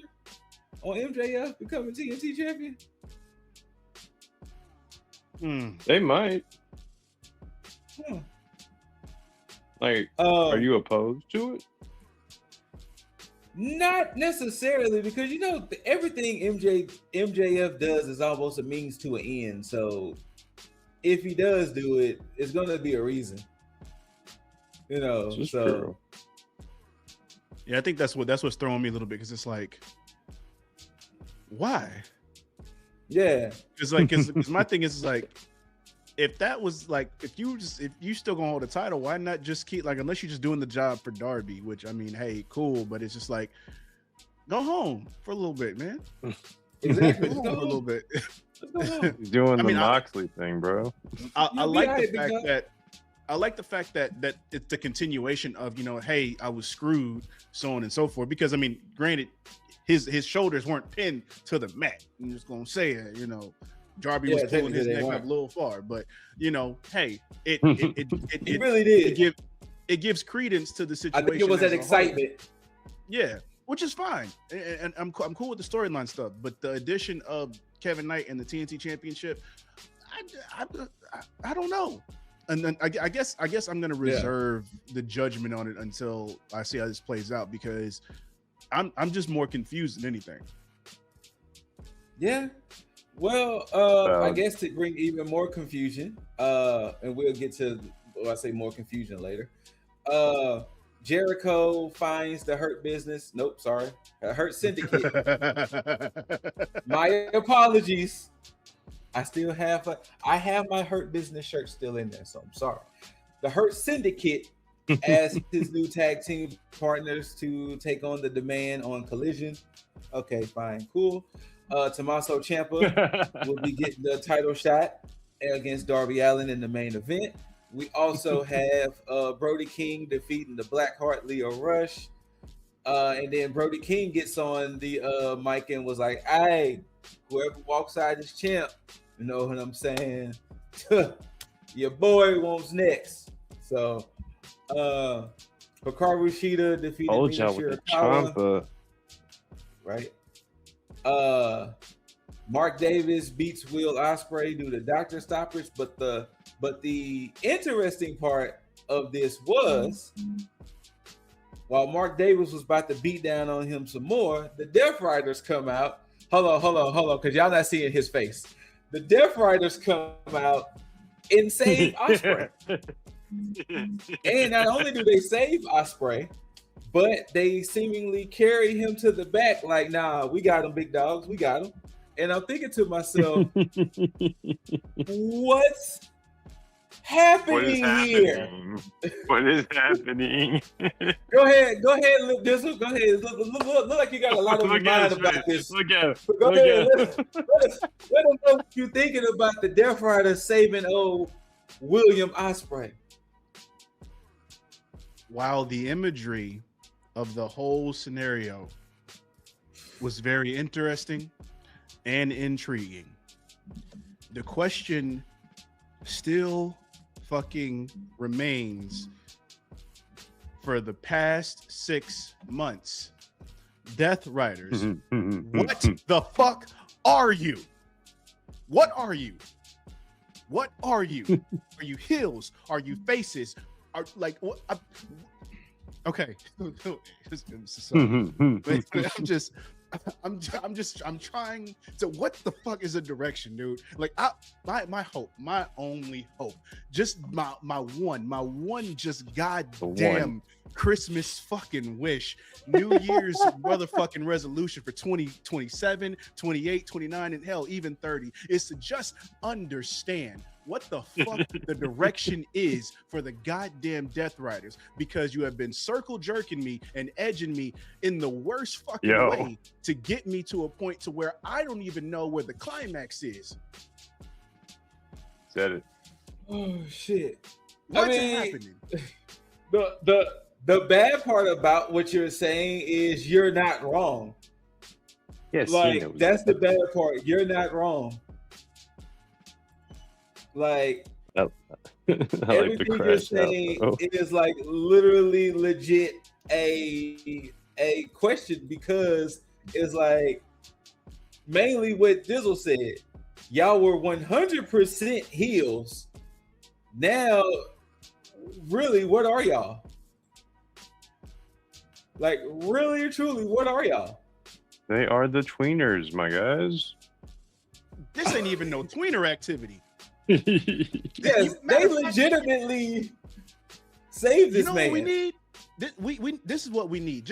Speaker 7: on MJF becoming TNT champion?
Speaker 8: They might. Like, are you opposed to it?
Speaker 7: Not necessarily, because everything MJF does is almost a means to an end. So if he does do it, it's gonna be a reason.
Speaker 8: True.
Speaker 5: Yeah, I think that's what's throwing me a little bit, because it's like, why?
Speaker 7: Yeah,
Speaker 5: because my thing is like, if that was like, if you still gonna hold the title, why not just keep, like, unless you're just doing the job for Darby, which, I mean, hey, cool, but it's just like, go home for a little bit, man.
Speaker 7: Exactly.
Speaker 5: Go home for a little bit.
Speaker 8: Doing the Moxley thing, bro.
Speaker 5: I like the fact that it's the continuation of, hey, I was screwed, so on and so forth. Because, I mean, granted, his shoulders weren't pinned to the mat. I'm just gonna say it, Darby was pulling his neck up a little far, but hey, it
Speaker 7: really did.
Speaker 5: It gives credence to the situation.
Speaker 7: I think it was that excitement.
Speaker 5: Yeah, which is fine, and I'm cool with the storyline stuff. But the addition of Kevin Knight and the TNT Championship, I don't know. And then I guess I'm gonna reserve the judgment on it until I see how this plays out, because I'm just more confused than anything.
Speaker 7: Yeah. Well, I guess to bring even more confusion, and we'll get to more confusion later. Jericho finds the Hurt Business. Nope, sorry, Hurt Syndicate. My apologies. I still have my Hurt Business shirt still in there, so I'm sorry. The Hurt Syndicate as his new tag team partners to take on the Demand on Collision. Okay, fine, cool. Tommaso Ciampa will be getting the title shot against Darby Allin in the main event. We also have Brody King defeating the Blackheart Leo Rush. And then Brody King gets on the mic and was like, "Hey, whoever walks out as champ, you know what I'm saying? Your boy wants next." So Hikaru Shida defeated
Speaker 8: Told
Speaker 7: Mina
Speaker 8: y'all with the
Speaker 7: Shirakawa,
Speaker 8: Champa.
Speaker 7: right? Mark Davis beats Will Ospreay due to doctor stoppage, but the interesting part of this was, while Mark Davis was about to beat down on him some more, the Death Riders come out. Hold on, because y'all not seeing his face. The Death Riders come out and save Ospreay. And not only do they save Ospreay, but they seemingly carry him to the back like, "Nah, we got him, big dogs, we got him." And I'm thinking to myself, what's happening here?
Speaker 8: What is happening?
Speaker 7: Go ahead, look this one. Go ahead. Look like you got a lot on your mind about this.
Speaker 8: Look at it.
Speaker 7: Go ahead. Let them know what you're thinking about the Death Rider saving old William Ospreay.
Speaker 5: While the imagery of the whole scenario was very interesting and intriguing, the question still fucking remains for the past 6 months. Death Riders, what the fuck are you? What are you? What are you? Are you heels? Are you faces? Are like what? Okay. I'm trying to. What the fuck is a direction, dude? Like, my hope, my only hope, just my one, just goddamn Christmas fucking wish, New Year's motherfucking resolution for 2027, 28, 29, and hell, even 30 is to just understand what the fuck the direction is for the goddamn Death Riders, because you have been circle jerking me and edging me in the worst fucking way to get me to a point to where I don't even know where the climax is.
Speaker 8: Said it.
Speaker 7: Oh shit!
Speaker 5: What's happening?
Speaker 7: The bad part about what you're saying is you're not wrong.
Speaker 8: Yes,
Speaker 7: like that's the bad part. You're not wrong. Like everything you're saying is like literally legit a question, because it's like mainly what Dizzle said. Y'all were 100% heels. Now, really, what are y'all? Like, really or truly, what are y'all?
Speaker 8: They are the tweeners, my guys.
Speaker 5: This ain't even no tweener activity.
Speaker 7: Yes, they legitimately saved this man.
Speaker 5: What we need? This is what we need.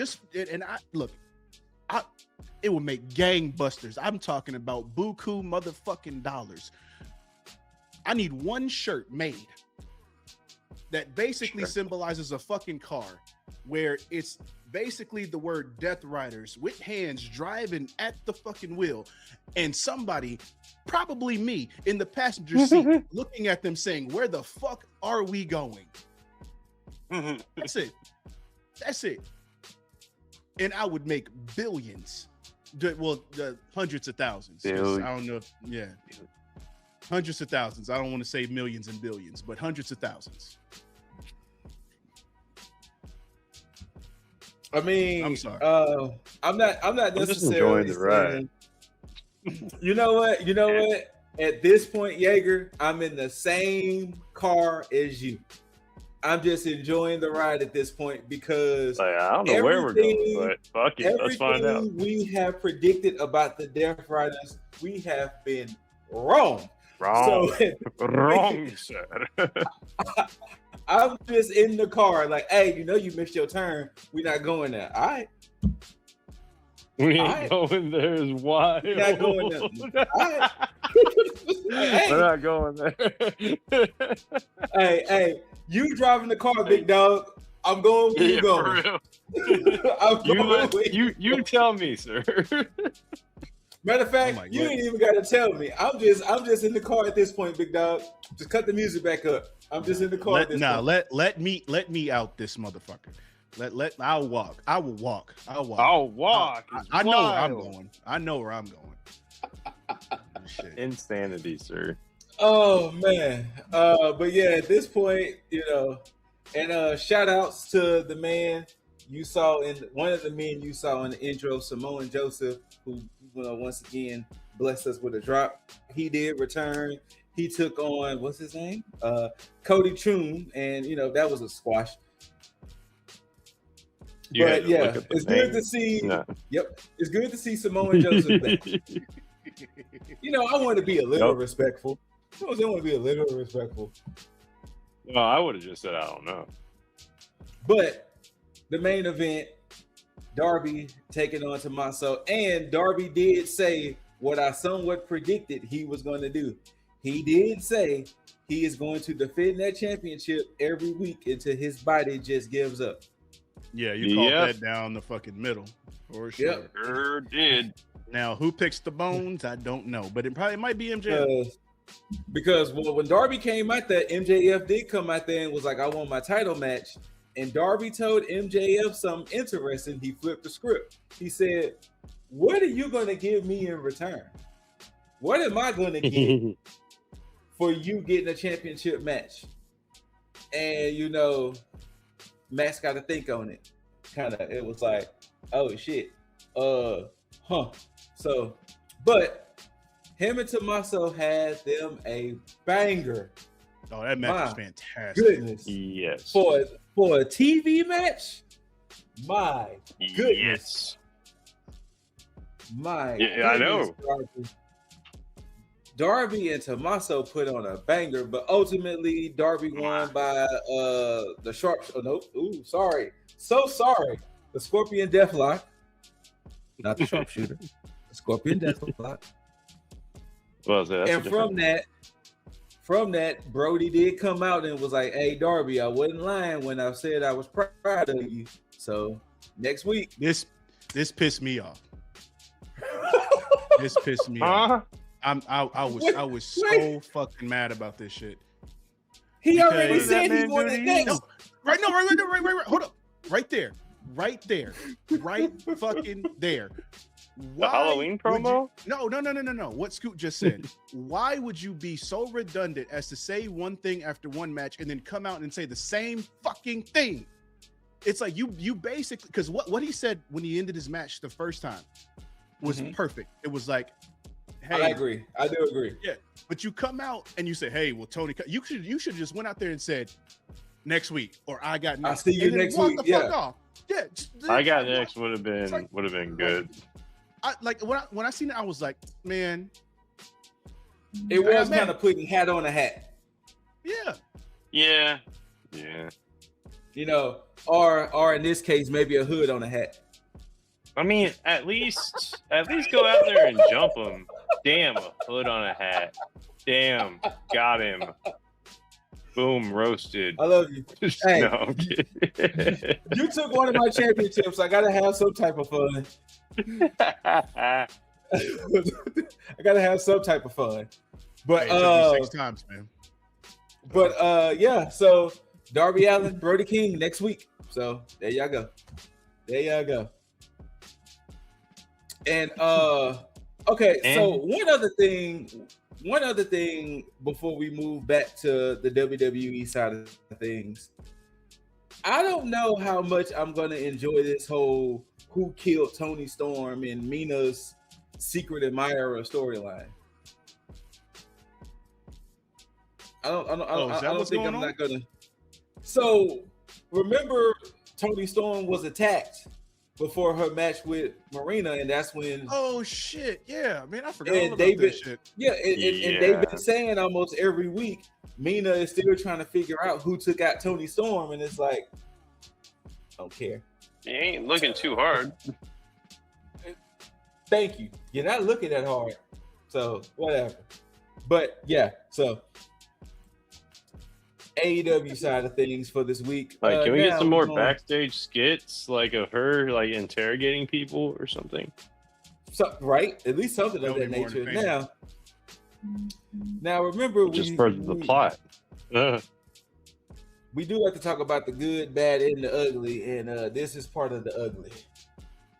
Speaker 5: It will make gangbusters. I'm talking about buku motherfucking dollars. I need one shirt made that basically symbolizes a fucking car, where it's basically the word Death Riders with hands driving at the fucking wheel, and somebody, probably me, in the passenger seat looking at them saying, "Where the fuck are we going?" That's it. And I would make billions. The hundreds of thousands. I don't know if, hundreds of thousands. I don't want to say millions and billions, but hundreds of thousands.
Speaker 7: I mean,
Speaker 5: I'm sorry.
Speaker 7: I'm not necessarily
Speaker 8: just enjoying the
Speaker 7: saying, you know what? At this point, Jaeger, I'm in the same car as you. I'm just enjoying the ride at this point, because
Speaker 8: I don't know where we're going, but fuck it, let's find out.
Speaker 7: Everything we have predicted about the Death Riders, we have been wrong.
Speaker 8: Wrong,
Speaker 7: So,
Speaker 8: sir.
Speaker 7: I'm just in the car, like, hey, you missed your turn. We're not going there. All right.
Speaker 8: We ain't going there is wild.
Speaker 7: We're not going there. All right.
Speaker 8: We're not going there.
Speaker 7: Hey, you driving the car, big dog. I'm going where you going.
Speaker 8: You tell me, sir.
Speaker 7: Matter of fact,
Speaker 5: Oh my
Speaker 7: you
Speaker 5: God.
Speaker 7: ain't even got to tell me. I'm just in the car at this point, big dog. Just cut the music back up. I'm just in the car at this point.
Speaker 5: Let me out this motherfucker. I'll walk. I will walk. I'll walk.
Speaker 8: I'll walk.
Speaker 5: I know where I'm
Speaker 8: Wild.
Speaker 5: going. I know where I'm going. Shit.
Speaker 8: Insanity, sir.
Speaker 7: Oh man. But yeah, at this point, and shout outs to the man you saw in one of the men you saw in the intro, Samoan Joseph, who once again blessed us with a drop. He did return. He took on what's his name? Cody Troon, and that was a squash.
Speaker 8: You had
Speaker 7: But
Speaker 8: to
Speaker 7: yeah,
Speaker 8: look up the
Speaker 7: it's good
Speaker 8: name.
Speaker 7: to see.
Speaker 8: No.
Speaker 7: Yep, it's good to see Samoan Joseph back. I want to be a little respectful. I want to be a little respectful.
Speaker 8: No, I would have just said I don't know.
Speaker 7: But the main event, Darby taking on Tommaso, and Darby did say what I somewhat predicted he was going to do. He did say he is going to defend that championship every week until his body just gives up.
Speaker 5: Yeah, you called that down the fucking middle for sure.
Speaker 7: Yep.
Speaker 8: Sure did.
Speaker 5: Now, who picks the bones? I don't know, but it probably might be MJF.
Speaker 7: Because when Darby came out there, MJF did come out there and was like, I want my title match. And Darby told MJF something interesting. He flipped the script. He said, what are you going to give me in return? What am I going to get for you getting a championship match? And, Max got to think on it. It was like, oh, shit. So, but him and Tommaso had them a banger.
Speaker 5: Oh, that match was fantastic.
Speaker 7: Goodness.
Speaker 8: Yes.
Speaker 7: For a TV match? My goodness.
Speaker 8: Yes.
Speaker 7: My
Speaker 8: Yeah, I know.
Speaker 7: Darby and Tommaso put on a banger, but ultimately Darby won by the sharp. Oh no! Ooh, sorry. So sorry. The Scorpion Deathlock, not the sharpshooter. The Scorpion Deathlock.
Speaker 8: Well, that's
Speaker 7: And from that, Brody did come out and was like, "Hey, Darby, I wasn't lying when I said I was proud of you." So next week,
Speaker 5: This pissed me off. This pissed me off. I was so fucking mad about this shit.
Speaker 7: He already
Speaker 5: Because-
Speaker 7: said he wanted next.
Speaker 5: Right. Hold up. Right there. Right fucking there.
Speaker 8: The Halloween
Speaker 5: would
Speaker 8: promo?
Speaker 5: No. What Scoot just said. Why would you be so redundant as to say one thing after one match and then come out and say the same fucking thing? It's like you basically, because what he said when he ended his match the first time was perfect. It was like, hey,
Speaker 7: I agree. I do agree.
Speaker 5: yeah, but you come out and you say, hey, well, Tony, you should just went out there and said next week, or I got next.
Speaker 7: I'll see you
Speaker 5: and then
Speaker 7: next
Speaker 5: walk
Speaker 7: week.
Speaker 5: The fuck
Speaker 7: Yeah.
Speaker 5: off. Yeah,
Speaker 8: I got next would have been good.
Speaker 5: I like when I seen it, I was like, man,
Speaker 7: It was
Speaker 5: man.
Speaker 7: kind of putting hat on a hat,
Speaker 8: Yeah.
Speaker 7: or in this case, maybe a hood on a hat.
Speaker 8: I mean, at least go out there and jump him. Damn, a hood on a hat. Damn, got him. Boom, roasted.
Speaker 7: I love you. Hey.
Speaker 8: No, I'm kidding.
Speaker 7: You took one of my championships. I gotta have some type of fun. I gotta have some type of fun. But
Speaker 5: Hey, it took me 6 times, man.
Speaker 7: Yeah. So Darby Allin, Brody King next week. So there y'all go. And okay. So one other thing before we move back to the WWE side of things. I don't know how much I'm gonna enjoy this whole who killed Tony Storm and Mina's secret admirer storyline. I don't think I'm not gonna. So remember, Tony Storm was attacked before her match with Marina, and that's when.
Speaker 5: Oh shit! Yeah, man, I forgot
Speaker 7: And
Speaker 5: all about that shit.
Speaker 7: Yeah, and they've been saying almost every week, Mina is still trying to figure out who took out Tony Storm, and it's like, don't care.
Speaker 8: You ain't looking too hard.
Speaker 7: Thank you. You're not looking that hard, so whatever. But yeah, so AEW side of things for this week.
Speaker 8: Like, can we get some more
Speaker 7: going-
Speaker 8: backstage skits, like of her like interrogating people or something?
Speaker 7: So, right? At least something
Speaker 5: That
Speaker 7: of
Speaker 5: would
Speaker 7: that
Speaker 5: be more
Speaker 7: nature.
Speaker 5: entertaining.
Speaker 7: Now remember,
Speaker 8: Just for the plot.
Speaker 7: we do have to talk about the good, bad, and the ugly, and this is part of the ugly.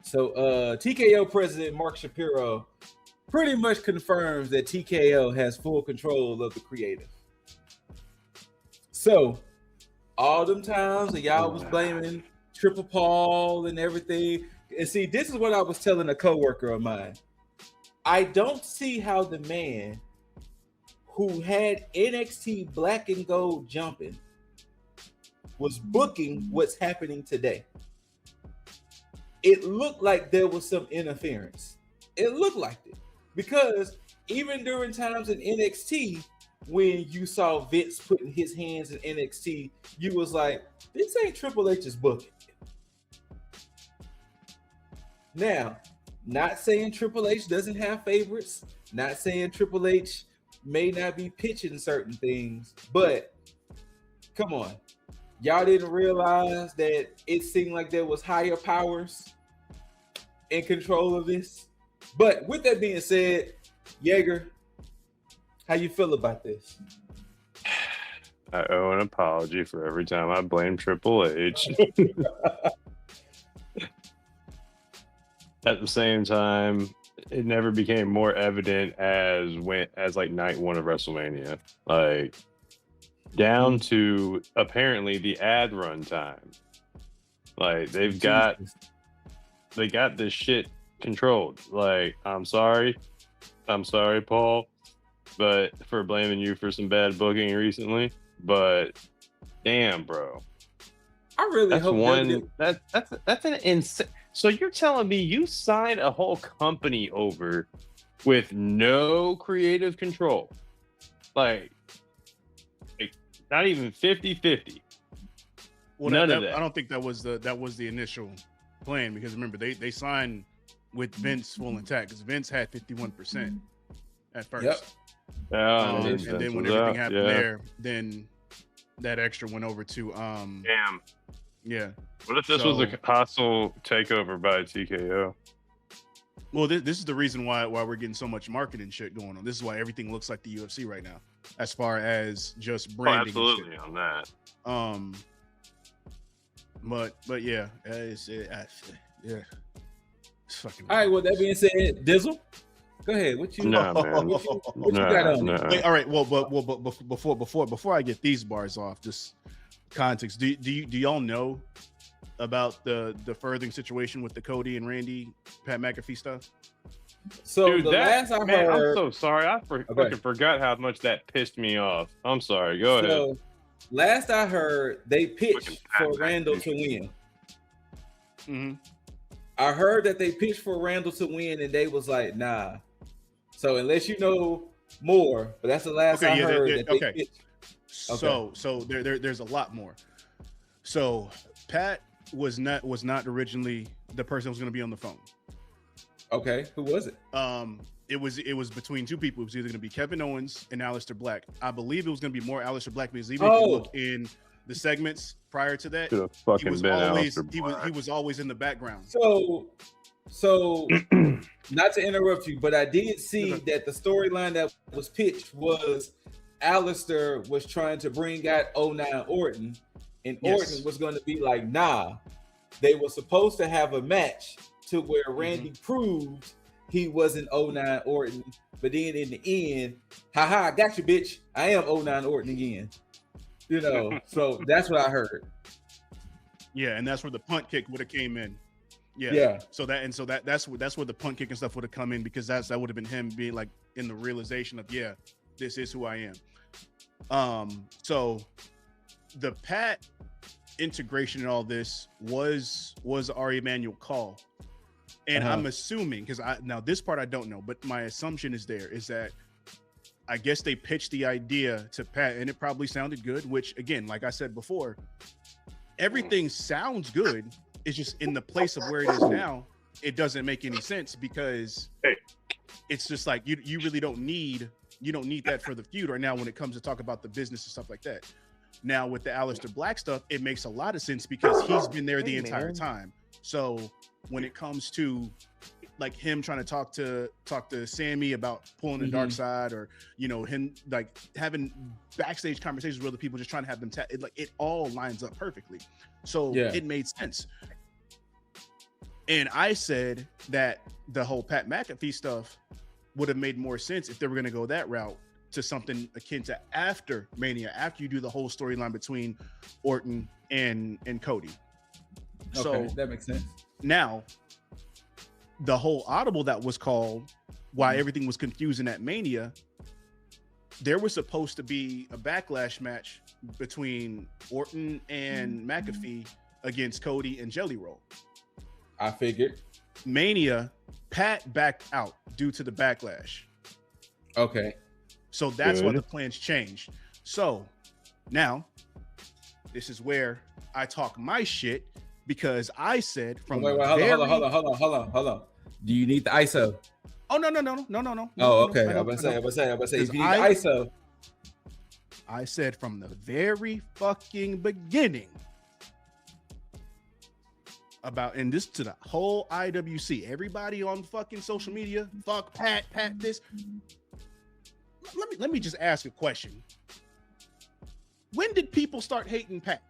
Speaker 7: So TKO president Mark Shapiro pretty much confirms that TKO has full control of the creative. So all them times that y'all was blaming Triple Paul and everything, and see, this is what I was telling a coworker of mine. I don't see how the man who had NXT Black and Gold jumping was booking what's happening today. It looked like there was some interference. It looked like it. Because even during times in NXT, when you saw Vince putting his hands in NXT, you was like, this ain't Triple H's booking. Now, not saying Triple H doesn't have favorites, not saying Triple H may not be pitching certain things, but come on. Y'all didn't realize that it seemed like there was higher powers in control of this. But with that being said, Jaeger, how you feel about this?
Speaker 8: I owe an apology for every time I blame Triple H. At the same time, it never became more evident as like night one of WrestleMania. Like down to apparently the ad run time. Like they got this shit controlled. Like, I'm sorry, Paul, but for blaming you for some bad booking recently. But damn, bro.
Speaker 7: I really
Speaker 8: That's
Speaker 7: hope
Speaker 8: one that's an insane. So you're telling me you signed a whole company over with no creative control? Like not even 50-50.
Speaker 5: Well,
Speaker 8: None of that.
Speaker 5: I don't think that was the initial plan, because remember they signed with Vince full intact, because Vince had 51% at first.
Speaker 7: Yep.
Speaker 5: And then when everything happened there, then that extra went over to
Speaker 8: damn.
Speaker 5: Yeah.
Speaker 8: What if this was a hostile takeover by TKO?
Speaker 5: Well, this is the reason why we're getting so much marketing shit going on. This is why everything looks like the UFC right now, as far as just branding.
Speaker 8: Absolutely on that.
Speaker 5: But yeah, it's fucking.
Speaker 7: All right. With that being said, Dizzle, go ahead. What you?
Speaker 8: No, man.
Speaker 7: What you got on?
Speaker 8: No.
Speaker 5: Wait, all right. Well, but before I get these bars off, just context. Do y'all know about the furthering situation with the Cody and Randy Pat McAfee stuff?
Speaker 7: So
Speaker 8: Dude,
Speaker 7: the last I heard,
Speaker 8: I'm so sorry. I fucking forgot how much that pissed me off. I'm sorry. Go ahead.
Speaker 7: Last I heard, they pitched for Randall to win.
Speaker 5: Mm-hmm.
Speaker 7: I heard that they pitched for Randall to win, and they was like, nah. So unless you know more, but that's the last I heard. They pitched.
Speaker 5: So there's a lot more. So Pat was not originally the person who was going to be on the phone.
Speaker 7: Okay, who was it?
Speaker 5: It was between two people. It was either going to be Kevin Owens and Aleister Black. I believe it was going to be more Aleister Black, because even if you look in the segments prior to that, he was always in the background.
Speaker 7: So not to interrupt you, but I did see that the storyline that was pitched was Aleister was trying to bring out 09 Orton, and Orton was going to be like, nah. They were supposed to have a match to where Randy proved he wasn't 09 Orton, but then in the end, haha, I got you, bitch. I am 09 Orton again. You know, so that's what I heard.
Speaker 5: Yeah, and that's where the punt kick would have came in. Yeah.
Speaker 7: Yeah.
Speaker 5: So that's where the punt kick and stuff would have come in, because that would have been him being like in the realization of, yeah, this is who I am. So the Pat integration and all this was Ari Emanuel call. And I'm assuming, because now this part I don't know, but my assumption is that I guess they pitched the idea to Pat, and it probably sounded good, which again, like I said before, everything sounds good. It's just in the place of where it is now, it doesn't make any sense, because it's just like you really don't need that for the feud right now when it comes to talk about the business and stuff like that. Now with the Aleister Black stuff, it makes a lot of sense because he's been there the entire time. So when it comes to like him trying to talk to Sammy about pulling the dark side, or him like having backstage conversations with other people, just trying to have them it all lines up perfectly. So it made sense. And I said that the whole Pat McAfee stuff would have made more sense if they were going to go that route, to something akin to after Mania, after you do the whole storyline between Orton and Cody.
Speaker 7: Okay,
Speaker 5: So
Speaker 7: that makes sense.
Speaker 5: Now, the whole audible that was called, why everything was confusing at Mania, there was supposed to be a backlash match between Orton and McAfee against Cody and Jelly Roll.
Speaker 7: I figured.
Speaker 5: Mania, Pat backed out due to the backlash.
Speaker 7: Okay.
Speaker 5: So that's why the plans changed. So now, this is where I talk my shit, because I said from
Speaker 7: hold on. Do you need the ISO?
Speaker 5: Oh no.
Speaker 7: Oh, okay. I was about to say if you need the ISO.
Speaker 5: I said from the very fucking beginning about, and this to the whole IWC, everybody on fucking social media, fuck Pat this. Let me just ask a question. When did people start hating Pat?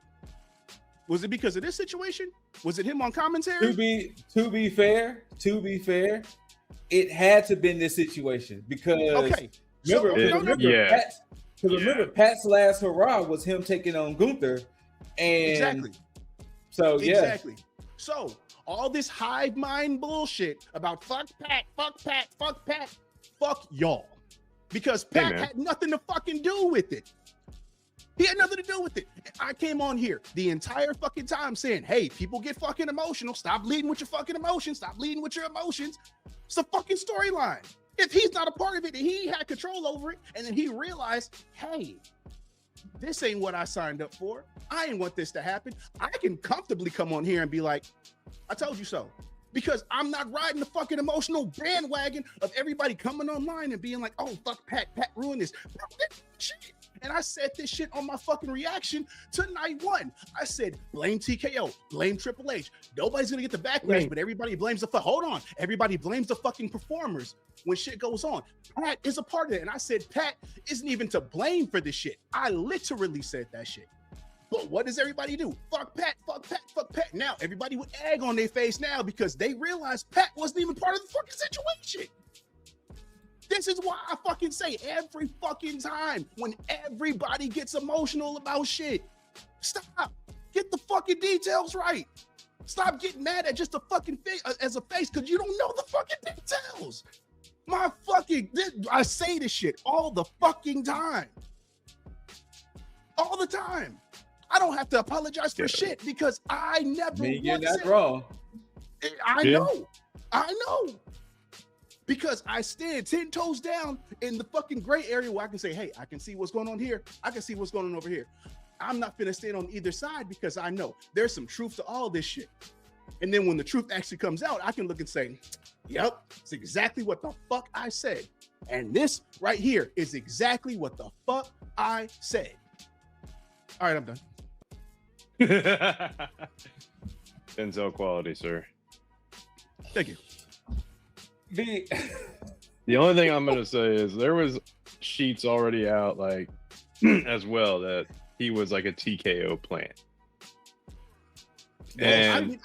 Speaker 5: Was it because of this situation? Was it him on commentary?
Speaker 7: To be fair, it had to been this situation, because remember Pat's last hurrah was him taking on Gunther, and exactly.
Speaker 5: So all this hive mind bullshit about fuck Pat, fuck y'all, because Pat had nothing to fucking do with it. He had nothing to do with it. I came on here the entire fucking time saying, hey, people get fucking emotional. Stop leading with your fucking emotions. Stop leading with your emotions. It's a fucking storyline. If he's not a part of it and he had control over it, and then he realized, hey, this ain't what I signed up for. I ain't want this to happen. I can comfortably come on here and be like, I told you so. Because I'm not riding the fucking emotional bandwagon of everybody coming online and being like, oh, fuck Pat ruined this. Shit. And I said this shit on my fucking reaction to night one. I said, blame TKO, blame Triple H. Nobody's gonna get the backlash, but everybody blames everybody blames the fucking performers when shit goes on. Pat is a part of it. And I said, Pat isn't even to blame for this shit. I literally said that shit. But what does everybody do? Fuck Pat. Now everybody with egg on their face now, because they realized Pat wasn't even part of the fucking situation. This is why I fucking say every fucking time when everybody gets emotional about shit, stop. Get the fucking details right. Stop getting mad at just a fucking face as a face, because you don't know the fucking details. I say this shit all the fucking time. All the time. I don't have to apologize for shit, because I never
Speaker 7: you're not wrong.
Speaker 5: I know. Because I stand 10 toes down in the fucking gray area where I can say, hey, I can see what's going on here. I can see what's going on over here. I'm not gonna stand on either side, because I know there's some truth to all this shit. And then when the truth actually comes out, I can look and say, yep, it's exactly what the fuck I said. And this right here is exactly what the fuck I said. All right, I'm done.
Speaker 8: Denzel quality, sir.
Speaker 5: Thank you.
Speaker 8: The only thing I'm gonna say is there was sheets already out, like as well, that he was like a TKO plant. And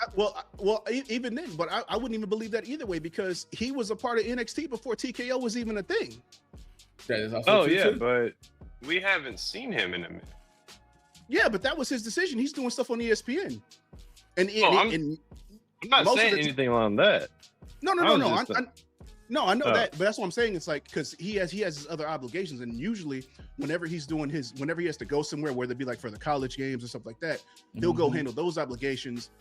Speaker 5: even then, but I wouldn't even believe that either way, because he was a part of NXT before TKO was even a thing.
Speaker 7: That is also true too.
Speaker 8: But we haven't seen him in a minute.
Speaker 5: Yeah, but that was his decision. He's doing stuff on ESPN. And
Speaker 8: I'm not saying anything on that.
Speaker 5: No. I know that, but that's what I'm saying. It's like, because he has his other obligations, and usually whenever he has to go somewhere, whether it be like for the college games or stuff like that, he'll go handle those obligations,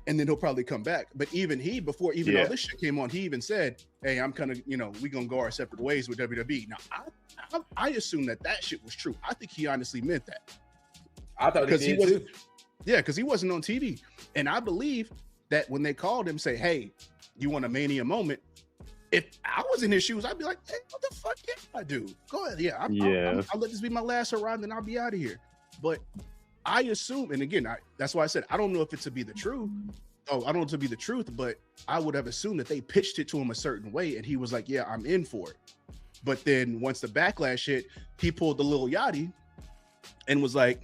Speaker 5: and then he'll probably come back. But even before all this shit came on, he even said, hey, I'm kind of, we gonna go our separate ways with WWE. Now I assume that shit was true. I think he honestly meant that.
Speaker 7: I thought he did too.
Speaker 5: Yeah, because he wasn't on TV, and I believe that when they called him, say, hey, you want a Mania moment? If I was in his shoes, I'd be like, hey, what the fuck can I do? Go ahead. Yeah, I'll let this be my last hurrah, and then I'll be out of here. But I assume, and again, that's why I said I don't know if it's to be the truth, I don't know to be the truth, but I would have assumed that they pitched it to him a certain way, and he was like, "Yeah, I'm in for it." But then once the backlash hit, he pulled the Lil Yachty and was like,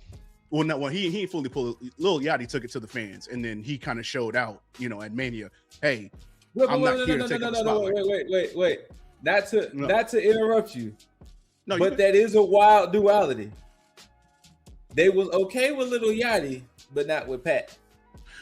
Speaker 5: "Well, no, well, he ain't fully pulled it. Lil Yachty took it to the fans, and then he kind of showed out, at Mania. Hey, I'm not here to take up the spotlight."
Speaker 7: Wait. Not to interrupt you,
Speaker 5: No,
Speaker 7: but that is a wild duality. They was okay with Lil Yachty, but not with Pat.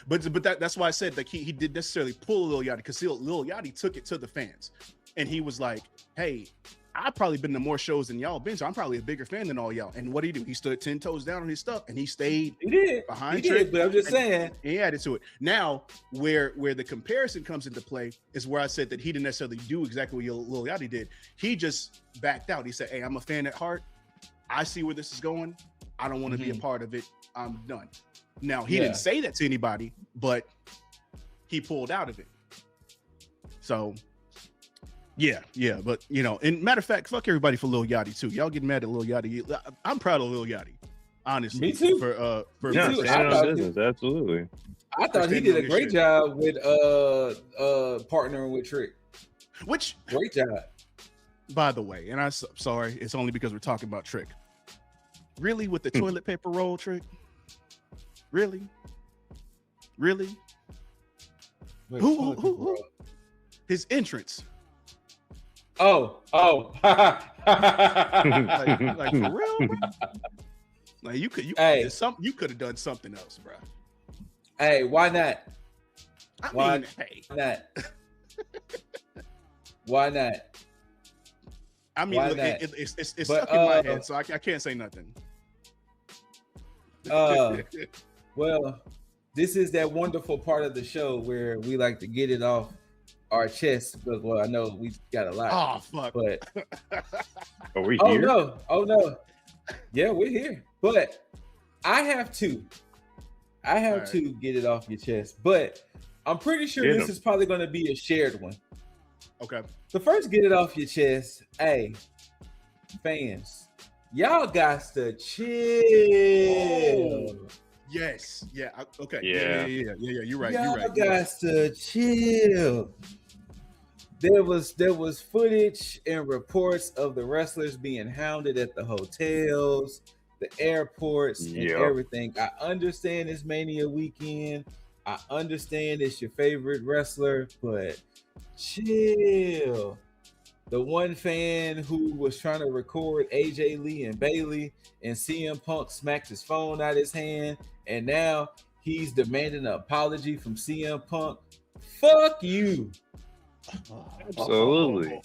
Speaker 5: But that's why I said that he didn't necessarily pull Lil Yachty, because Lil Yachty took it to the fans, and he was like, "Hey, I've probably been to more shows than y'all been, so I'm probably a bigger fan than all y'all." And what did he do? He stood 10 toes down on his stuff, and he stayed.
Speaker 7: He did
Speaker 5: behind.
Speaker 7: He did, but I'm just saying
Speaker 5: he added to it. Now, where the comparison comes into play is where I said that he didn't necessarily do exactly what Lil Yachty did. He just backed out. He said, "Hey, I'm a fan at heart. I see where this is going. I don't want to be a part of it. I'm done." Now, he didn't say that to anybody, but he pulled out of it. So, yeah. But, and matter of fact, fuck everybody for Lil Yachty, too. Y'all getting mad at Lil Yachty. I'm proud of Lil Yachty, honestly.
Speaker 7: Me too.
Speaker 8: For business, absolutely.
Speaker 7: I thought he did a great job with partnering with Trick.
Speaker 5: Which,
Speaker 7: great job.
Speaker 5: By the way, and I'm sorry, it's only because we're talking about Trick. Really, with the toilet paper roll, Trick? Really? Wait, who? His entrance.
Speaker 7: Oh.
Speaker 5: like for real, bro? Like you could have done something else, bro.
Speaker 7: Hey, why not?
Speaker 5: Why
Speaker 7: not? Why not?
Speaker 5: I mean, look, it's stuck in my head, so I can't say nothing.
Speaker 7: Well, this is that wonderful part of the show where we like to get it off our chest, because I know we got a lot.
Speaker 5: Oh fuck!
Speaker 7: But
Speaker 8: are we here?
Speaker 7: Oh no! Yeah, we're here. But I have to get it off your chest. But I'm pretty sure this is probably going to be a shared one.
Speaker 5: Okay.
Speaker 7: So first, get it off your chest. Hey, fans, y'all got to chill.
Speaker 5: Oh, yes. Yeah. Okay.
Speaker 8: Yeah.
Speaker 5: You're right.
Speaker 7: Y'all got to chill. There was footage and reports of the wrestlers being hounded at the hotels, the airports, and everything. I understand it's Mania weekend. I understand it's your favorite wrestler, but chill. The one fan who was trying to record AJ Lee and Bailey, and CM Punk smacked his phone out of his hand, and now he's demanding an apology from CM Punk. Fuck you.
Speaker 8: Absolutely.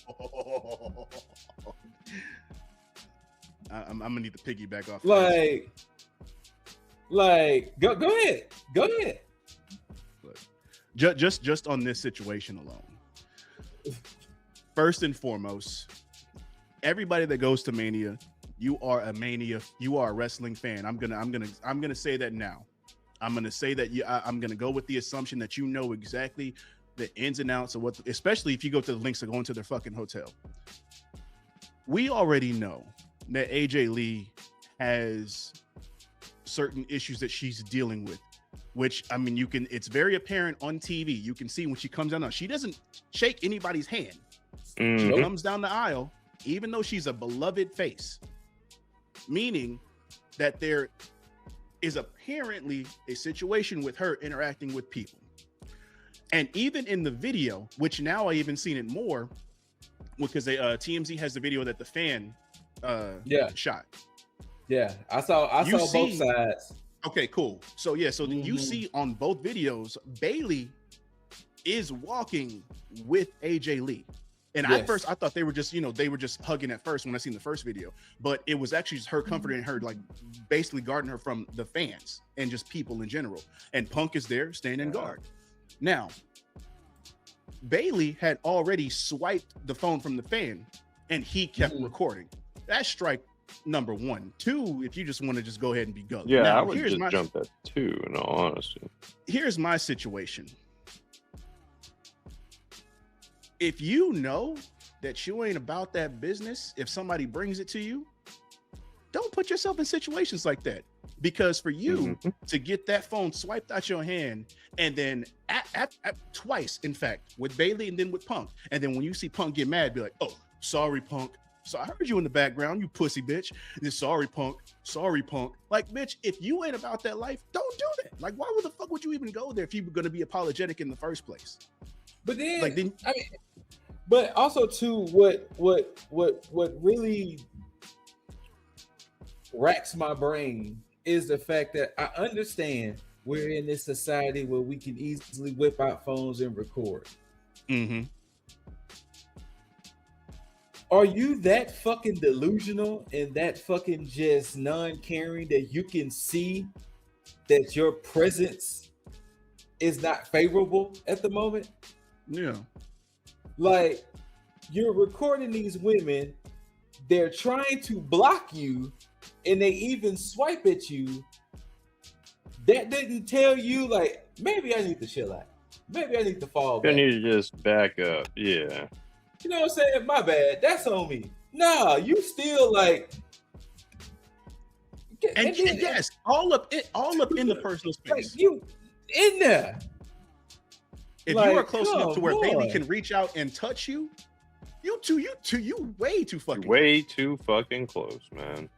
Speaker 5: I'm gonna need to piggyback off.
Speaker 7: Go ahead.
Speaker 5: Just on this situation alone. First and foremost, everybody that goes to Mania, you are a wrestling fan. I'm gonna say that now. I'm gonna say that I'm gonna go with the assumption that you know exactly the ins and outs of what, especially if you go to the links of going to their fucking hotel. We already know that AJ Lee has certain issues that she's dealing with, which, I mean, it's very apparent on TV. You can see when she comes down, she doesn't shake anybody's hand. She comes down the aisle, even though she's a beloved face, meaning that there is apparently a situation with her interacting with people. And even in the video, which now I even seen it more, because TMZ has the video that the fan shot.
Speaker 7: Yeah, I saw both sides.
Speaker 5: Okay, cool. So then you see on both videos, Bailey is walking with AJ Lee. And at first I thought they were just hugging at first when I seen the first video, but it was actually just her comforting her, like basically guarding her from the fans and just people in general. And Punk is there standing guard. Now, Bailey had already swiped the phone from the fan and he kept recording. That's strike number 1. 2, if you just want to just go ahead and be gullible.
Speaker 8: Yeah,
Speaker 5: now,
Speaker 8: I would just jump at 2, in all honesty.
Speaker 5: Here's my situation. If you know that you ain't about that business, if somebody brings it to you, don't put yourself in situations like that. Because for you to get that phone swiped out your hand, and then twice, in fact, with Bailey and then with Punk, and then when you see Punk get mad, be like, "Oh, sorry, Punk. So I heard you in the background, you pussy bitch." And then, sorry, Punk. Sorry, Punk. Like, bitch, if you ain't about that life, don't do that. Like, why the fuck would you even go there if you were gonna be apologetic in the first place?
Speaker 7: But then,
Speaker 5: like, then
Speaker 7: I mean, but also too, what really racks my brain is the fact that I understand we're in this society where we can easily whip out phones and record. Are you that fucking delusional and that fucking just non-caring that you can see that your presence is not favorable at the moment?
Speaker 5: Yeah.
Speaker 7: Like, you're recording these women, they're trying to block you, and they even swipe at you. That didn't tell you, like, maybe I need to chill out. Maybe I need to fall back.
Speaker 8: You need to just back up. Yeah.
Speaker 7: You know what I'm saying? My bad. That's on me. Nah, you still like.
Speaker 5: And yes, all up in the personal space.
Speaker 7: Like, you in there.
Speaker 5: If
Speaker 7: like,
Speaker 5: you are close enough to where
Speaker 7: on.
Speaker 5: Bailey can reach out and touch you, you way too fucking
Speaker 8: way too fucking close, man.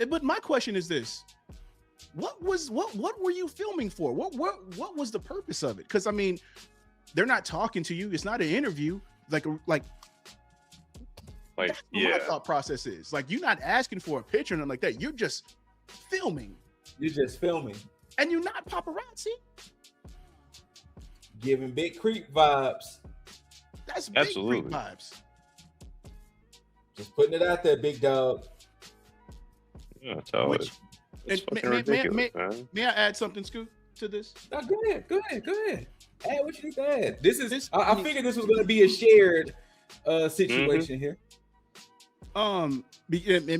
Speaker 5: But my question is this: what were you filming for? What was the purpose of it? Because I mean, they're not talking to you. It's not an interview. Like that's what my thought process is. Like, you're not asking for a picture and nothing like that. You're just filming.
Speaker 7: You're just filming.
Speaker 5: And you're not paparazzi.
Speaker 7: Giving big creep vibes.
Speaker 5: That's big creep vibes.
Speaker 7: Just putting it out there, big dog.
Speaker 8: Yeah, that's how it's fucking ridiculous, man.
Speaker 5: May I add something, Scoot, to this?
Speaker 7: No, go ahead. Add what you need to add. I figured this was going to be a shared situation here.
Speaker 5: And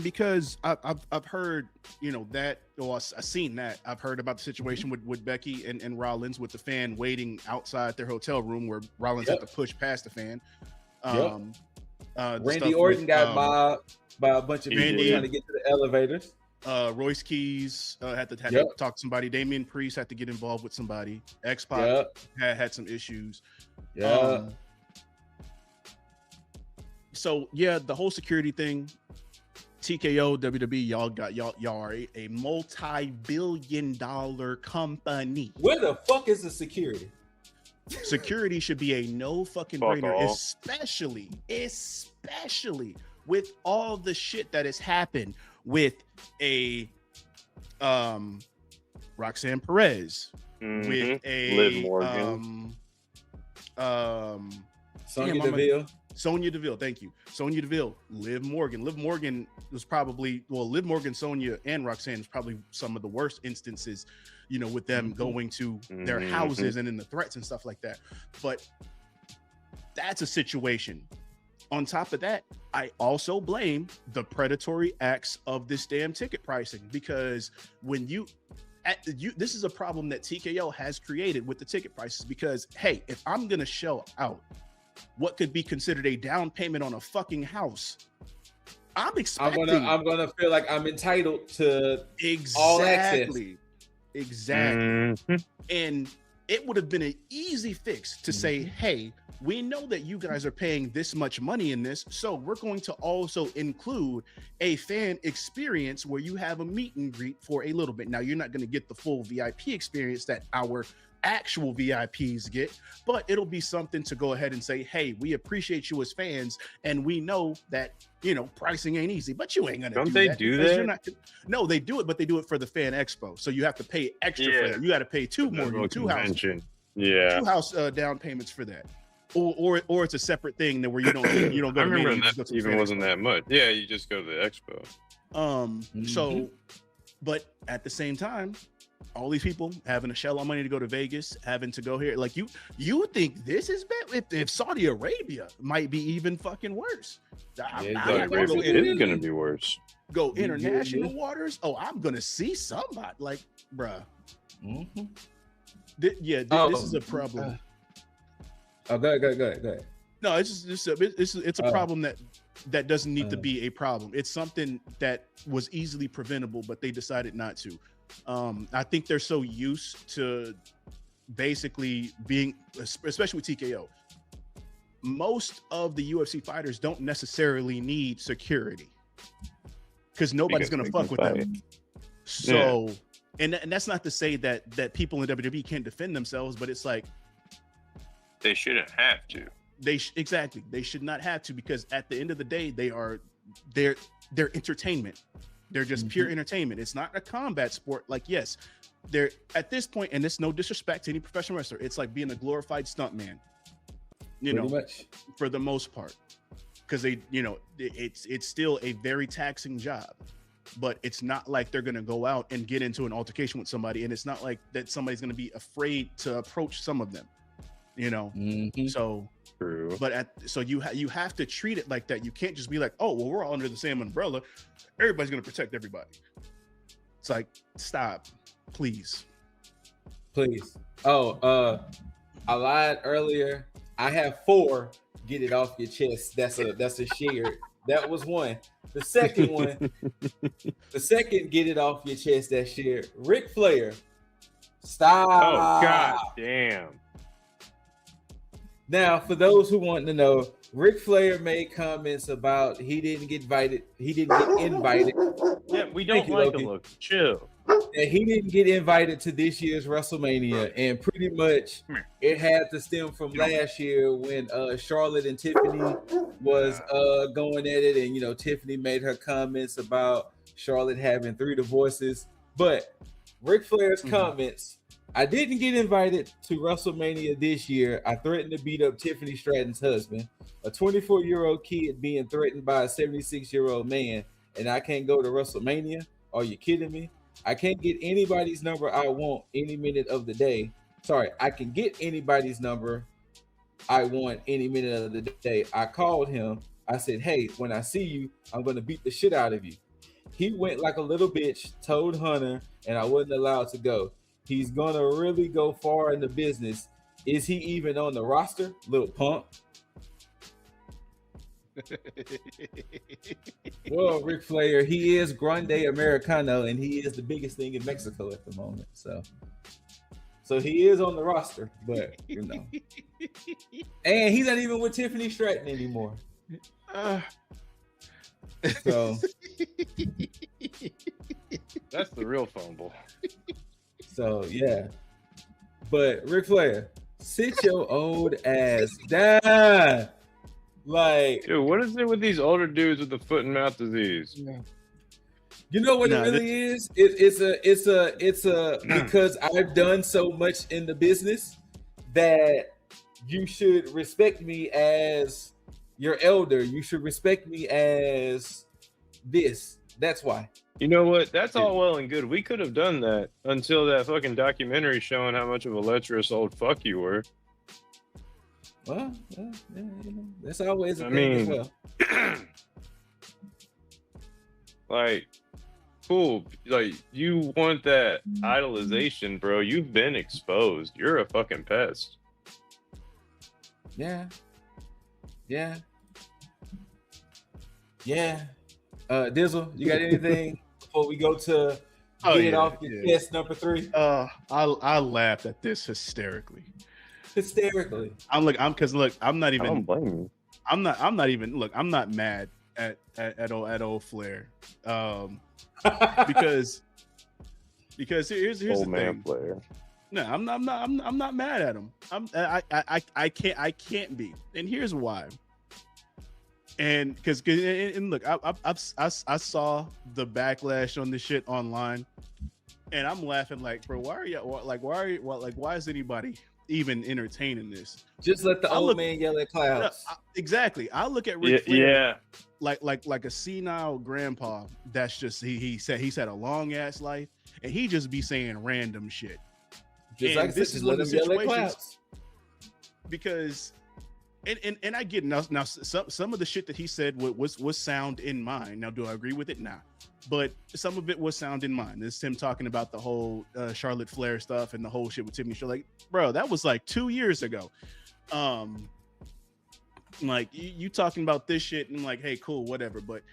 Speaker 5: because I've heard, you know, that, or I've seen that. I've heard about the situation with Becky and Rollins, with the fan waiting outside their hotel room where Rollins had to push past the fan.
Speaker 7: Randy Orton got mobbed by a bunch of people trying to get to the elevators.
Speaker 5: Royce Keys had to talk to somebody. Damian Priest had to get involved with somebody. X-Pac had some issues. So yeah, the whole security thing, TKO, WWE, y'all are a multi-billion-dollar company.
Speaker 7: Where the fuck is the security?
Speaker 5: Security should be a no fucking brainer, especially with all the shit that has happened with a Roxanne Perez, with a
Speaker 8: Liv Morgan,
Speaker 5: Sonya Deville, thank you. Sonya Deville, Liv Morgan. Liv Morgan was probably, Liv Morgan, Sonya, and Roxanne was probably some of the worst instances, you know, with them going to their houses and in the threats and stuff like that. But that's a situation. On top of that, I also blame the predatory acts of this damn ticket pricing, because when this is a problem that TKO has created with the ticket prices, because, hey, if I'm going to shell out what could be considered a down payment on a fucking house, I'm gonna feel like I'm entitled to all access. Exactly. And it would have been an easy fix to say, hey, we know that you guys are paying this much money in this, so we're going to also include a fan experience where you have a meet and greet for a little bit. Now, you're not going to get the full VIP experience that our actual VIPs get, but it'll be something to go ahead and say, hey, we appreciate you as fans, and we know that, you know, pricing ain't easy, but you ain't gonna
Speaker 8: do that.
Speaker 5: No, they do it, but they do it for the fan expo, so you have to pay extra for that. You got to pay two house down payments for that, or it's a separate thing that where you don't go.
Speaker 8: I remember that even wasn't that much. Yeah, you just go to the expo.
Speaker 5: So, but at the same time, all these people having to shell out money to go to Vegas, having to go here, like you think this is bad? If Saudi Arabia might be even fucking worse.
Speaker 8: It's gonna be worse.
Speaker 5: Go international waters. Oh, I'm gonna see somebody. Like, bruh. This is a problem.
Speaker 7: Go ahead.
Speaker 5: No, it's a problem that doesn't need to be a problem. It's something that was easily preventable, but they decided not to. I think they're so used to basically being, especially with TKO, most of the UFC fighters don't necessarily need security because nobody's going to fuck with them. So, and that's not to say that people in WWE can't defend themselves, but it's like
Speaker 8: they shouldn't have to.
Speaker 5: Exactly. They should not have to, because at the end of the day, they're entertainment. They're just pure entertainment. It's not a combat sport. Like, yes, they're at this point, and it's no disrespect to any professional wrestler, it's like being a glorified stuntman,
Speaker 7: Pretty much.
Speaker 5: for the most part, because they, it's still a very taxing job, but it's not like they're going to go out and get into an altercation with somebody. And it's not like that somebody's going to be afraid to approach some of them, so
Speaker 8: True.
Speaker 5: But so you have to treat it like that. You can't just be like, oh, well, we're all under the same umbrella, everybody's going to protect everybody. It's like, stop, please.
Speaker 7: Oh, I lied earlier. I have 4. Get it off your chest. That's a shared. That was one. The second one, get it off your chest. That's shared. Ric Flair. Stop.
Speaker 8: Oh god damn.
Speaker 7: Now, for those who want to know, Ric Flair made comments about he didn't get invited.
Speaker 8: Yeah, we don't like him. Look, chill.
Speaker 7: And he didn't get invited to this year's WrestleMania, and pretty much it had to stem from last year when Charlotte and Tiffany was going at it, and Tiffany made her comments about Charlotte having 3 divorces. But Ric Flair's comments: I didn't get invited to WrestleMania this year. I threatened to beat up Tiffany Stratton's husband, a 24-year-old kid being threatened by a 76-year-old man, and I can't go to WrestleMania. Are you kidding me? I can't get anybody's number I want any minute of the day. Sorry, I can get anybody's number I want any minute of the day. I called him. I said, hey, when I see you, I'm going to beat the shit out of you. He went like a little bitch, told Hunter, and I wasn't allowed to go. He's going to really go far in the business. Is he even on the roster? Little punk. Well, Ric Flair, he is Grande Americano, and he is the biggest thing in Mexico at the moment. So he is on the roster, but and he's not even with Tiffany Stratton anymore. So
Speaker 8: that's the real fumble.
Speaker 7: So yeah, but Ric Flair, sit your old ass down. Like,
Speaker 8: dude, what is it with these older dudes with the foot and mouth disease?
Speaker 7: You know what it really is? It's a because I've done so much in the business that you should respect me as your elder. You should respect me as this. That's why.
Speaker 8: You know what? That's all well and good. We could have done that until that fucking documentary showing how much of a lecherous old fuck you were.
Speaker 7: Well, that's always a thing as well.
Speaker 8: Like, cool. Like, you want that idolization, bro. You've been exposed. You're a fucking pest.
Speaker 7: Yeah. Dizzle, you got anything before we go to get it off your chest, number 3?
Speaker 5: I laughed at this hysterically. I'm not mad at old Flair. Because here's the thing.
Speaker 8: Flair.
Speaker 5: No, I'm not mad at him. I can't be. And here's why. And because look, I saw the backlash on this shit online, and I'm laughing like, bro, why is anybody even entertaining this?
Speaker 7: Just let the old man yell at clouds.
Speaker 5: Exactly. I look at Ric Flair like a senile grandpa. That's just he said he's had a long ass life, and he just be saying random shit.
Speaker 7: Just like this is let him yell at clouds.
Speaker 5: Because and I get now some of the shit that he said was sound in mind. Now, do I agree with it? Nah. But some of it was sound in mind. This is him talking about the whole Charlotte Flair stuff and the whole shit with Tiffany. Like, bro, that was like 2 years ago. Like you talking about this shit and like, hey, cool, whatever. But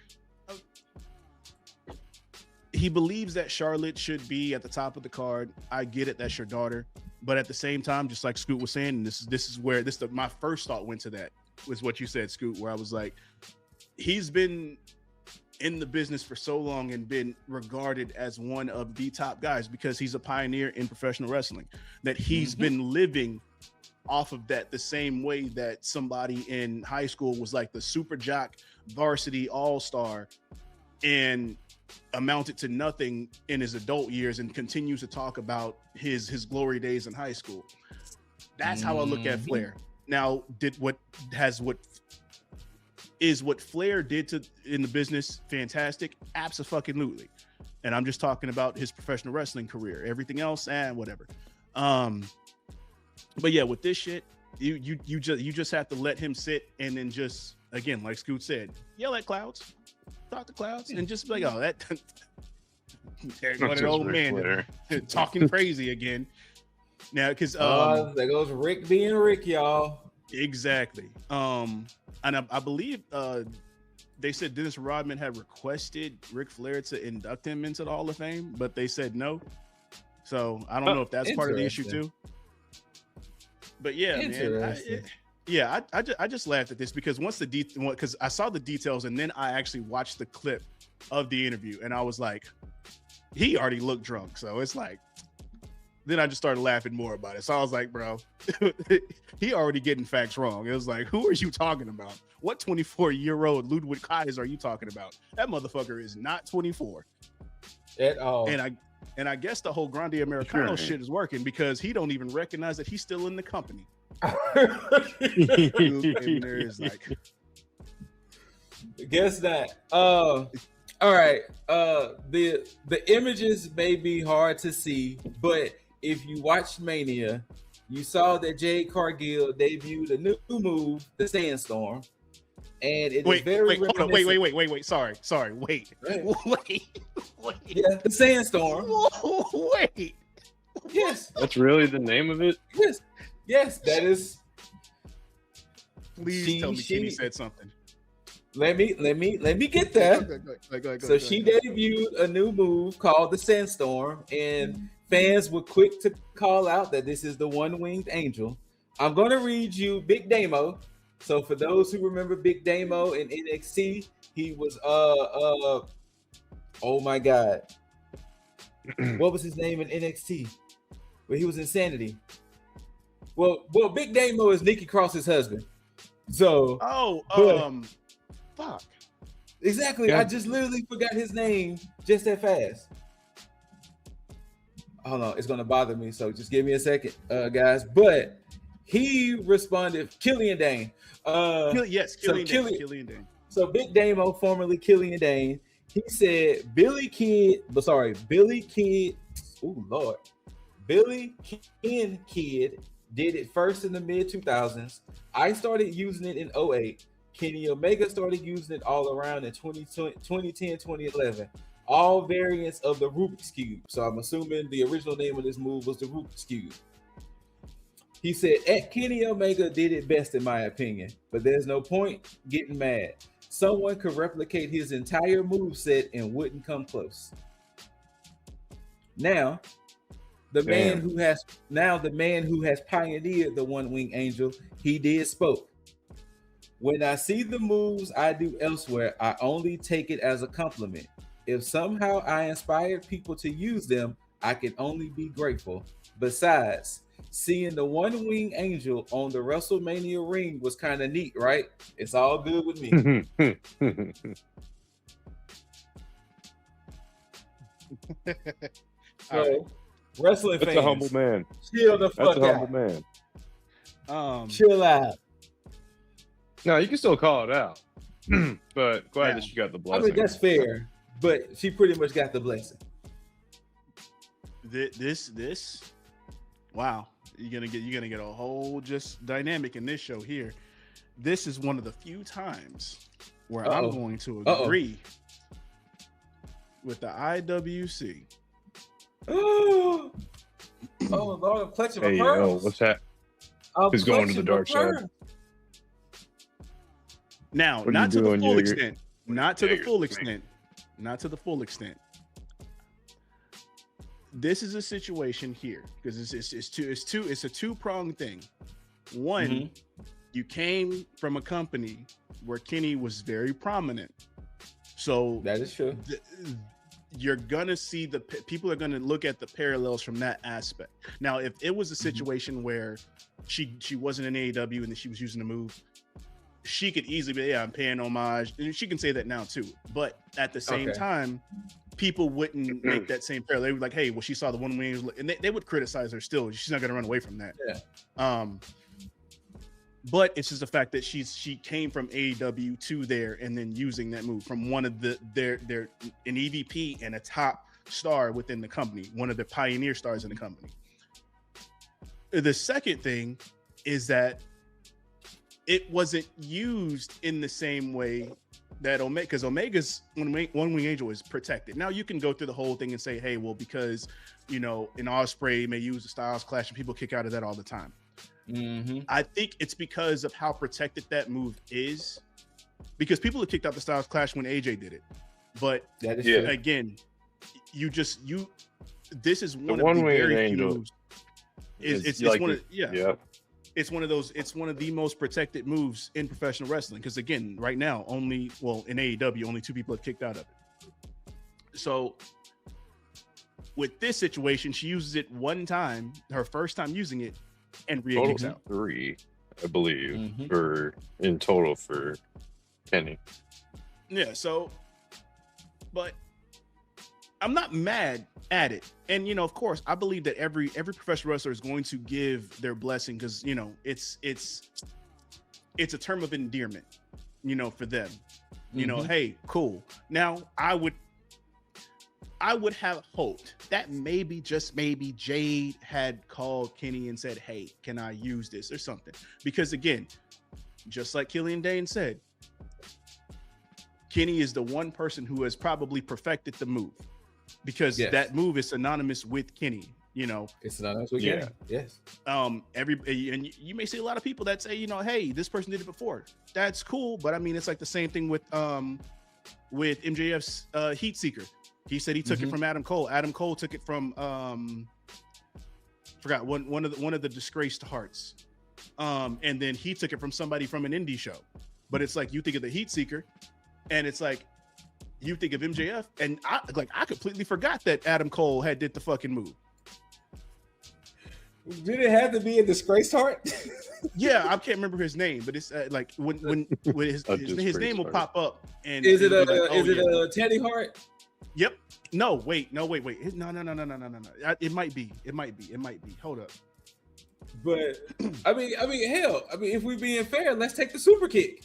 Speaker 5: he believes that Charlotte should be at the top of the card. I get it, that's your daughter, but at the same time, just like Scoot was saying, and this is where my first thought went to that was what you said, Scoot, where I was like, he's been in the business for so long and been regarded as one of the top guys because he's a pioneer in professional wrestling, that he's been living off of that the same way that somebody in high school was like the super jock varsity all-star and amounted to nothing in his adult years and continues to talk about his glory days in high school. That's how I look at Flair. Now, what Flair did in the business fantastic? Absolutely. And I'm just talking about his professional wrestling career. Everything else, whatever. But yeah, with this shit, you just have to let him sit and then just, again, like Scoot said, yell at clouds, talk to clouds, and just be like, oh, that there's one an old man talking crazy again. Now, because
Speaker 7: there goes Rick being Rick, y'all.
Speaker 5: Exactly. And I believe they said Dennis Rodman had requested Ric Flair to induct him into the Hall of Fame, but they said no. So I don't know if that's part of the issue too. But yeah, man, I just laughed at this because because I saw the details and then I actually watched the clip of the interview and I was like, he already looked drunk, so it's like. Then I just started laughing more about it. So I was like, bro, he already getting facts wrong. It was like, who are you talking about? What 24-year-old Ludwig Kaiser are you talking about? That motherfucker is not 24
Speaker 7: at all.
Speaker 5: And I guess the whole Grande Americano shit is working because he don't even recognize that he's still in the company. There's like,
Speaker 7: guess that. All right. The images may be hard to see, but if you watched Mania, you saw that Jade Cargill debuted a new move, the Sandstorm, and it is very
Speaker 5: hold on, wait. Sorry, wait.
Speaker 7: Yeah, the Sandstorm.
Speaker 5: Wait.
Speaker 7: Yes.
Speaker 8: That's really the name of it?
Speaker 7: Yes, that is.
Speaker 5: Please tell me Kenny said something.
Speaker 7: Let me get there. So she debuted a new move called the Sandstorm, and fans were quick to call out that this is the one-winged angel. I'm going to read you Big Damo. So for those who remember Big Damo in NXT, he was oh my God, what was his name in NXT? Well, he was Insanity. Well, Big Damo is Nikki Cross's husband. So
Speaker 5: fuck.
Speaker 7: Exactly. Yeah. I just literally forgot his name just that fast. Hold on, it's gonna bother me, so just give me a second, guys. But he responded, Killian Dane.
Speaker 5: Killian Dane.
Speaker 7: So Big Damo, formerly Killian Dane, he said Billy Kid. Oh Lord, Billy Kid did it first in the mid 2000s. I started using it in 08. Kenny Omega started using it all around in 2010, 2011. All variants of the Rubik's Cube. So I'm assuming the original name of this move was the Rubik's Cube. He said, Kenny Omega did it best in my opinion, but there's no point getting mad. Someone could replicate his entire moveset and wouldn't come close. Now, the man who has pioneered the one-wing angel, he did spoke. When I see the moves I do elsewhere, I only take it as a compliment. If somehow I inspired people to use them, I can only be grateful. Besides, seeing the one-wing angel on the WrestleMania ring was kind of neat, right? It's all good with me. So, wrestling fans,
Speaker 8: a humble man.
Speaker 7: Chill the fuck out.
Speaker 8: That's a humble man.
Speaker 7: Chill out.
Speaker 8: No, you can still call it out, but glad that you got the blessing.
Speaker 7: I mean, that's fair, but she pretty much got the blessing.
Speaker 5: This, wow, you're gonna get a whole just dynamic in this show here. This is one of the few times where I'm going to agree with the IWC.
Speaker 7: Oh Lord, I'm clutching my pearls.
Speaker 8: What's that? Who's going to the dark side?
Speaker 5: Now, not to the full extent. Not to the full extent. this is a situation here because it's a two-pronged thing. One, you came from a company where Kenny was very prominent, so
Speaker 7: that is true.
Speaker 5: You're gonna see people are gonna look at the parallels from that aspect. Now, if it was a situation where she wasn't in AEW and then she was using the move, she could easily be, I'm paying homage, and she can say that now too. But at the same time, people wouldn't make that same parallel. They would be like, hey, well, she saw the one wing, and they would criticize her still. She's not gonna run away from that. Yeah. But it's just the fact that she came from AEW to there and then using that move from one of their an EVP and a top star within the company, one of the pioneer stars in the company. The second thing is that it wasn't used in the same way that Omega, because Omega's One Wing Angel is protected. Now you can go through the whole thing and say, hey, well, because an Ospreay may use the Styles Clash and people kick out of that all the time. I think it's because of how protected that move is, because people have kicked out the Styles Clash when AJ did it. But that is again, this is one of the very few moves. It's one of the most protected moves in professional wrestling, because again, right now, in AEW, only 2 people have kicked out of it. So with this situation, she uses it one time, her first time using it, and Rhea kicks out.
Speaker 8: 3, I believe, in total for Kenny.
Speaker 5: Yeah, so, but I'm not mad at it. And, of course, I believe that every professional wrestler is going to give their blessing, because, it's a term of endearment, for them. Hey, cool. Now, I would have hoped that maybe, just maybe, Jade had called Kenny and said, hey, can I use this or something? Because again, just like Killian Dane said, Kenny is the one person who has probably perfected the move, because that move is synonymous with Kenny.
Speaker 7: It's synonymous with Kenny. Yes.
Speaker 5: And you may see a lot of people that say, hey, this person did it before. That's cool, but I mean, it's like the same thing with MJF's Heat Seeker. He said he took it from Adam Cole. Adam Cole took it from forgot one of the disgraced Hearts. And then he took it from somebody from an indie show. But it's like, you think of the Heat Seeker, and it's like you think of MJF, and I completely forgot that Adam Cole did the fucking move.
Speaker 7: Did it have to be a disgraced Heart?
Speaker 5: Yeah, I can't remember his name, but it's like when his name will pop up. And
Speaker 7: is it a Teddy Hart?
Speaker 5: Yep. No, wait. No. It might be. Hold up.
Speaker 7: But I mean, hell, if we're being fair, let's take the super kick.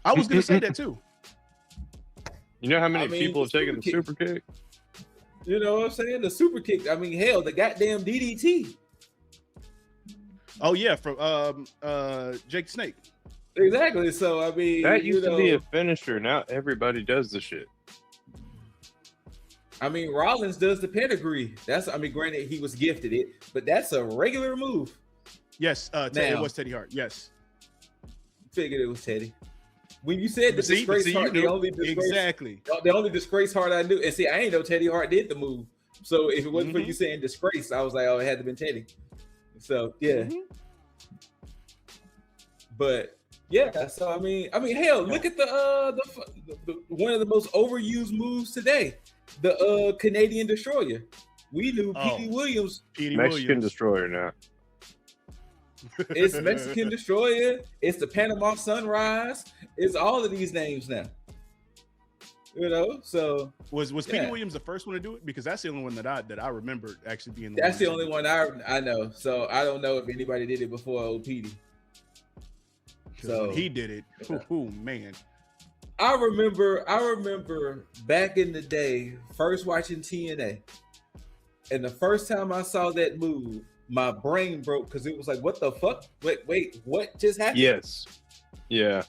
Speaker 5: I was gonna say that too.
Speaker 8: You know how many people have taken the super kick?
Speaker 7: You know what I'm saying? The super kick. I mean, hell, the goddamn DDT.
Speaker 5: Oh yeah, from Jake the Snake.
Speaker 7: Exactly. So I mean,
Speaker 8: that used to be a finisher. Now everybody does the shit.
Speaker 7: I mean, Rollins does the pedigree. Granted, he was gifted it, but that's a regular move.
Speaker 5: Yes, it was Teddy Hart. Yes.
Speaker 7: Figured it was Teddy. When you said the disgrace Hart, the only disgrace Hart I knew, and see, I ain't know Teddy Hart did the move. So if it wasn't for you saying disgrace, I was like, oh, it had to have been Teddy. So yeah. But yeah, so I mean, hell, look at the one of the most overused moves today. The Canadian Destroyer. We knew Petey Williams.
Speaker 8: Mexican Destroyer now.
Speaker 7: It's Mexican Destroyer. It's the Panama Sunrise. It's all of these names now. So
Speaker 5: was Petey Williams the first one to do it? Because that's the only one that I remember actually being.
Speaker 7: That's the only one I know. So I don't know if anybody did it before old Petey. So
Speaker 5: he did it. Oh man.
Speaker 7: I remember back in the day, first watching TNA, and the first time I saw that move, my brain broke because it was like, what the fuck? Wait, what just happened?
Speaker 8: Yes. Yeah.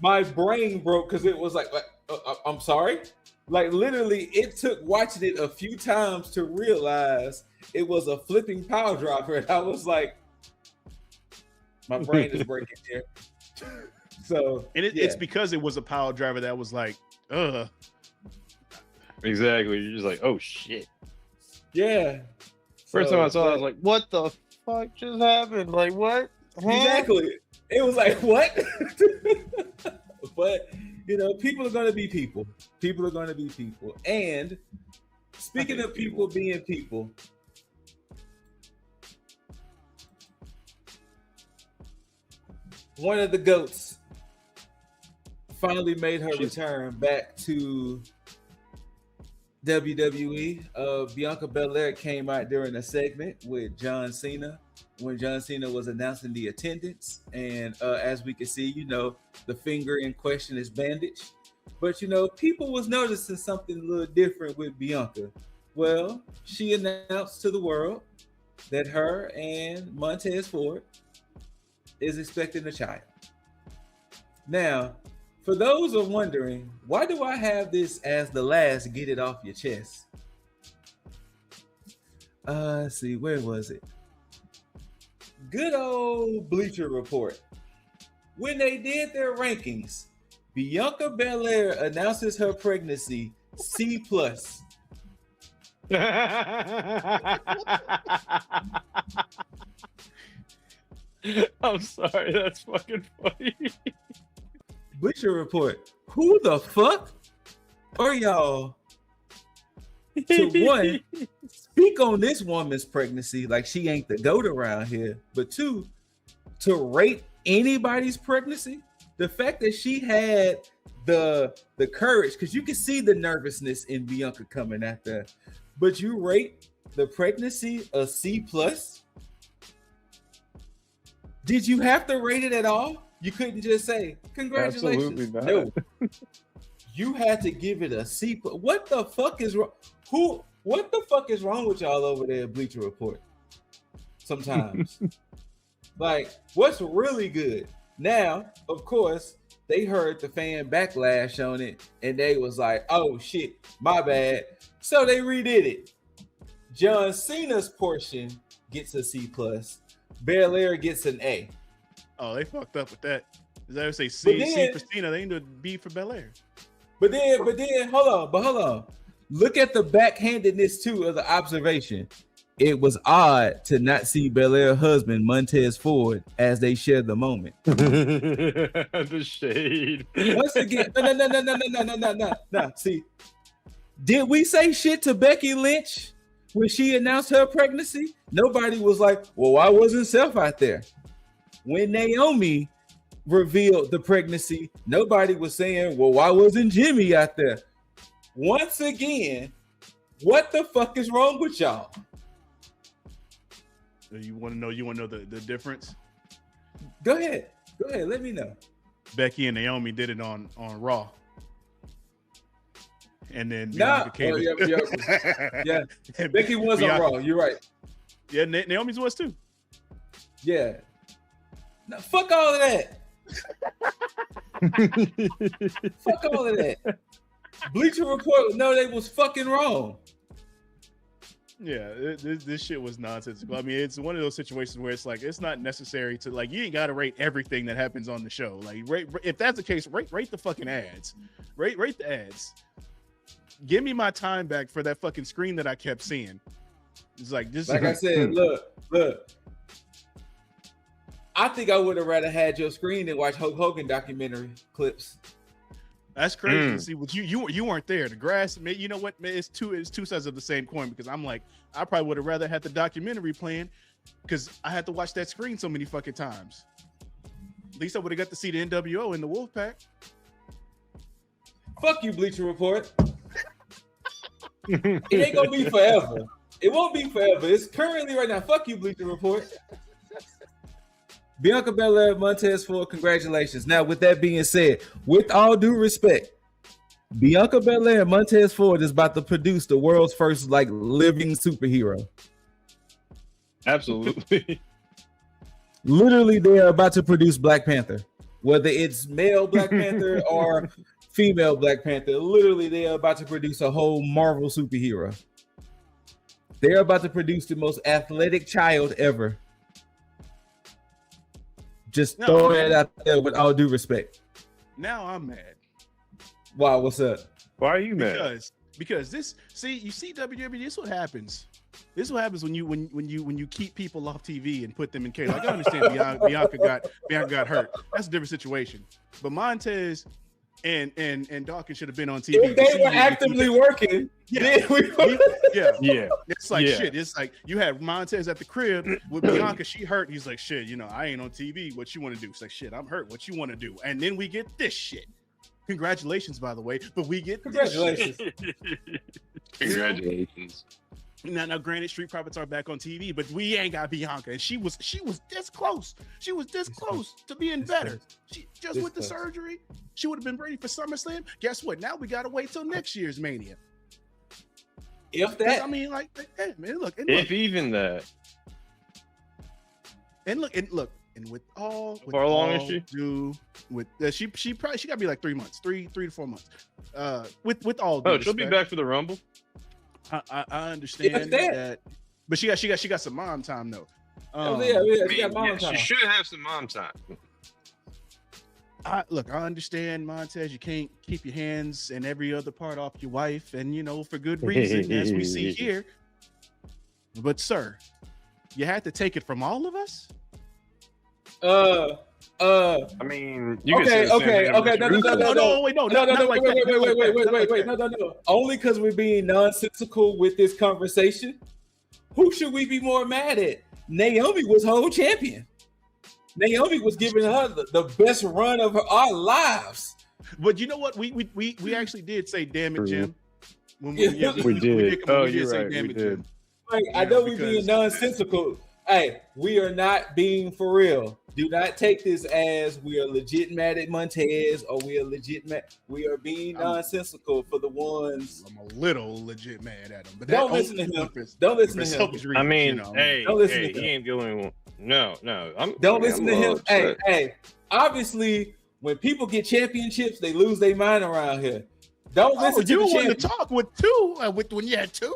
Speaker 7: My brain broke because it was like, I'm sorry? Like literally, it took watching it a few times to realize it was a flipping power driver. And I was like, my brain is breaking here. So
Speaker 5: it's because it was a power driver that was like,
Speaker 8: Exactly. You're just like, oh shit.
Speaker 7: Yeah.
Speaker 8: First time I saw it, I was like, what the fuck just happened? Like, what? Huh?
Speaker 7: Exactly. It was like, what? But, you know, people are going to be people. People are going to be people. And speaking of people being people, one of the GOATs finally made her return back to WWE. Bianca Belair came out during a segment with John Cena when John Cena was announcing the attendance. And as we can see, you know, the finger in question is bandaged. But, you know, people was noticing something a little different with Bianca. Well, she announced to the world that her and Montez Ford is expecting a child. Now, for those who are wondering, why do I have this as the last get it off your chest? Let's see, where was it? Good old Bleacher Report. When they did their rankings, Bianca Belair announces her pregnancy C+.
Speaker 8: I'm sorry, that's fucking funny.
Speaker 7: Bleacher Report. Who the fuck are y'all to one, speak on this woman's pregnancy like she ain't the GOAT around here, but two, to rate anybody's pregnancy? The fact that she had the courage, because you can see the nervousness in Bianca coming at that, but you rate the pregnancy a C+? Did you have to rate it at all? You couldn't just say congratulations.
Speaker 8: Absolutely not.
Speaker 7: No, you had to give it a C. What the fuck is wrong? What the fuck is wrong with y'all over there at Bleacher Report? Sometimes, like, what's really good? Now, of course, they heard the fan backlash on it, and they was like, "Oh shit, my bad." So they redid it. John Cena's portion gets a C+. Belair gets an A.
Speaker 5: Oh, they fucked up with that. Does that say C for Cena? They need to B for Belair.
Speaker 7: But then, hold on. Look at the backhandedness too of the observation. It was odd to not see Belair's husband Montez Ford as they shared the moment.
Speaker 8: The shade.
Speaker 7: Once again, no. See, did we say shit to Becky Lynch when she announced her pregnancy? Nobody was like, "Well, why wasn't Seth out there?" When Naomi revealed the pregnancy, nobody was saying, "Well, why wasn't Jimmy out there?" Once again, what the fuck is wrong with y'all?
Speaker 5: You want to know the difference?
Speaker 7: Go ahead. Let me know.
Speaker 5: Becky and Naomi did it on Raw. And then Bianca came
Speaker 7: yeah. Becky was
Speaker 5: Bianca,
Speaker 7: on Raw. You're right.
Speaker 5: Yeah, Naomi's was too.
Speaker 7: Yeah. No, fuck all of that. Fuck all of that. Bleacher Report, no, they was fucking wrong.
Speaker 5: Yeah, this shit was nonsensical. I mean, it's one of those situations where it's like, it's not necessary to, like, you ain't got to rate everything that happens on the show. Like, if that's the case, rate the fucking ads. Rate the ads. Give me my time back for that fucking screen that I kept seeing. It's like, this.
Speaker 7: Like I said, look. I think I would have rather had your screen than watch Hulk Hogan documentary clips.
Speaker 5: That's crazy. See, what you weren't there. The grass, you know what? It's two sides of the same coin, because I'm like, I probably would have rather had the documentary playing, because I had to watch that screen so many fucking times. At least I would have got to see the NWO in the Wolfpack.
Speaker 7: Fuck you, Bleacher Report. It ain't gonna be forever. It won't be forever. It's currently right now. Fuck you, Bleacher Report. Bianca Belair, Montez Ford, congratulations. Now, with that being said, with all due respect, Bianca Belair, Montez Ford is about to produce the world's first living superhero.
Speaker 8: Absolutely.
Speaker 7: Literally, they are about to produce Black Panther. Whether it's male Black Panther or female Black Panther, literally, they are about to produce a whole Marvel superhero. They're about to produce the most athletic child ever. Just throw it out there with all due respect.
Speaker 5: Now I'm mad.
Speaker 7: Wow, what's up?
Speaker 8: Why are you mad?
Speaker 5: because you see WWE. This is what happens. This is what happens when you keep people off TV and put them in cage. Like I understand Bianca got hurt. That's a different situation. But Montez and Dawkins should have been on TV.
Speaker 7: If they were actively working,
Speaker 5: yeah.
Speaker 8: Yeah.
Speaker 5: It's like shit. It's like you had Montez at the crib with Bianca. She hurt. He's like, shit. I ain't on TV. What you want to do? It's like, shit. I'm hurt. What you want to do? And then we get this shit. Congratulations, by the way. But we get
Speaker 7: congratulations.
Speaker 8: Congratulations.
Speaker 5: Now, granted, Street Profits are back on TV, but we ain't got Bianca, and she was this close. She was this close to being better. She just with the surgery, she would have been ready for SummerSlam. Guess what? Now we gotta wait till next year's Mania.
Speaker 7: If that,
Speaker 5: I mean, like, hey, man, look,
Speaker 8: if even that,
Speaker 5: and look, and with all,
Speaker 8: how long is she?
Speaker 5: She gotta be like 3 months, 3 to 4 months. With all.
Speaker 8: Oh, she'll be back for the Rumble.
Speaker 5: I understand that, but she got some mom time though.
Speaker 7: She got mom time.
Speaker 8: She should have some mom time.
Speaker 5: I understand, Montez. You can't keep your hands and every other part off your wife, and for good reason, as we see here. But sir, you had to take it from all of us.
Speaker 8: I mean, you
Speaker 7: okay.
Speaker 5: No.
Speaker 7: Only because we're being nonsensical with this conversation. Who should we be more mad at? Naomi was whole champion. Naomi was giving her the best run of our lives.
Speaker 5: But you know what? We actually did say, "Damn it, Jim." When
Speaker 8: we did.
Speaker 5: We did
Speaker 8: Right.
Speaker 5: Damn it, Jim.
Speaker 7: Like, I know we're being nonsensical. Hey, we are not being for real. Do not take this as we are legit mad at Montez or we are legit mad. We are being nonsensical for the ones.
Speaker 5: I'm a little legit mad at him, but
Speaker 7: don't listen to him. Don't listen to him.
Speaker 8: I mean, hey,
Speaker 7: don't listen to him.
Speaker 8: He ain't the only one. No.
Speaker 7: Don't listen to him. Hey. Obviously, when people get championships, they lose their mind around here. Don't listen to the champion. You wanted
Speaker 5: to talk with two when you had two,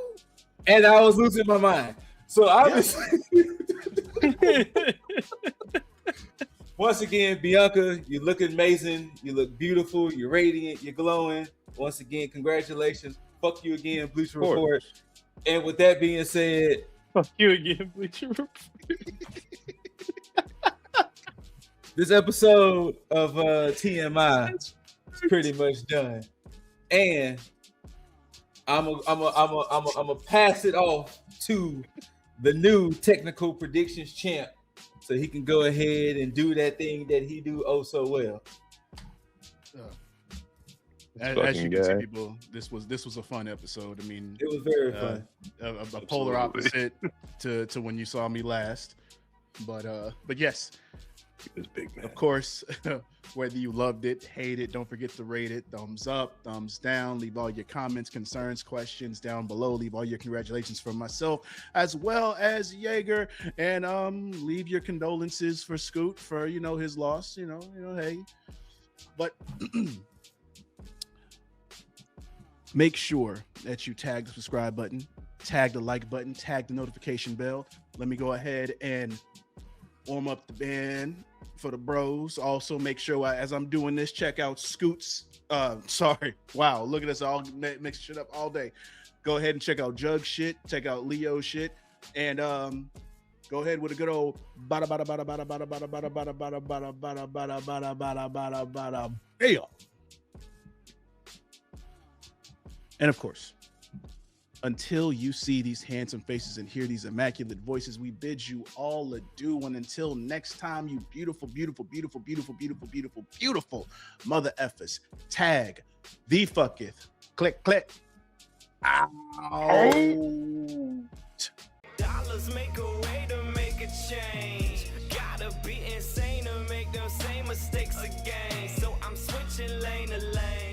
Speaker 7: and I was losing my mind. So obviously. Once again, Bianca, you look amazing. You look beautiful. You're radiant. You're glowing. Once again, congratulations. Fuck you again, Bleacher Report. And with that being said,
Speaker 8: fuck you again, Bleacher Report.
Speaker 7: This episode of TMI is pretty much done, and I'm a pass it off to the new technical predictions champ, so he can go ahead and do that thing that he do oh so well.
Speaker 5: As you can see, people, this was a fun episode. I mean,
Speaker 7: it was very fun.
Speaker 5: A polar opposite to when you saw me last, but yes,
Speaker 8: it was big, man.
Speaker 5: Of course, whether you loved it, hate it, don't forget to rate it. Thumbs up, thumbs down. Leave all your comments, concerns, questions down below. Leave all your congratulations from myself as well as Jaeger, and leave your condolences for Scoot for his loss. Hey, but make sure that you tag the subscribe button, tag the like button, tag the notification bell. Let me go ahead and warm up the band for the bros. Also, make sure as I'm doing this, check out Scoot's. Wow, look at us all mixing shit up all day. Go ahead and check out Juggs shit. Check out Leo shit, and go ahead with a good old bada bada bada bada bada bada bada bada bada bada bada bada bada bada bada bada bada. And of course, until you see these handsome faces and hear these immaculate voices, we bid you all adieu. And until next time, you beautiful, beautiful, beautiful, beautiful, beautiful, beautiful, beautiful mother effers. Tag the fucketh. Click, click. Out.
Speaker 6: Dollars make a way to make a change. Gotta be insane to make them same mistakes again. So I'm switching lane to lane.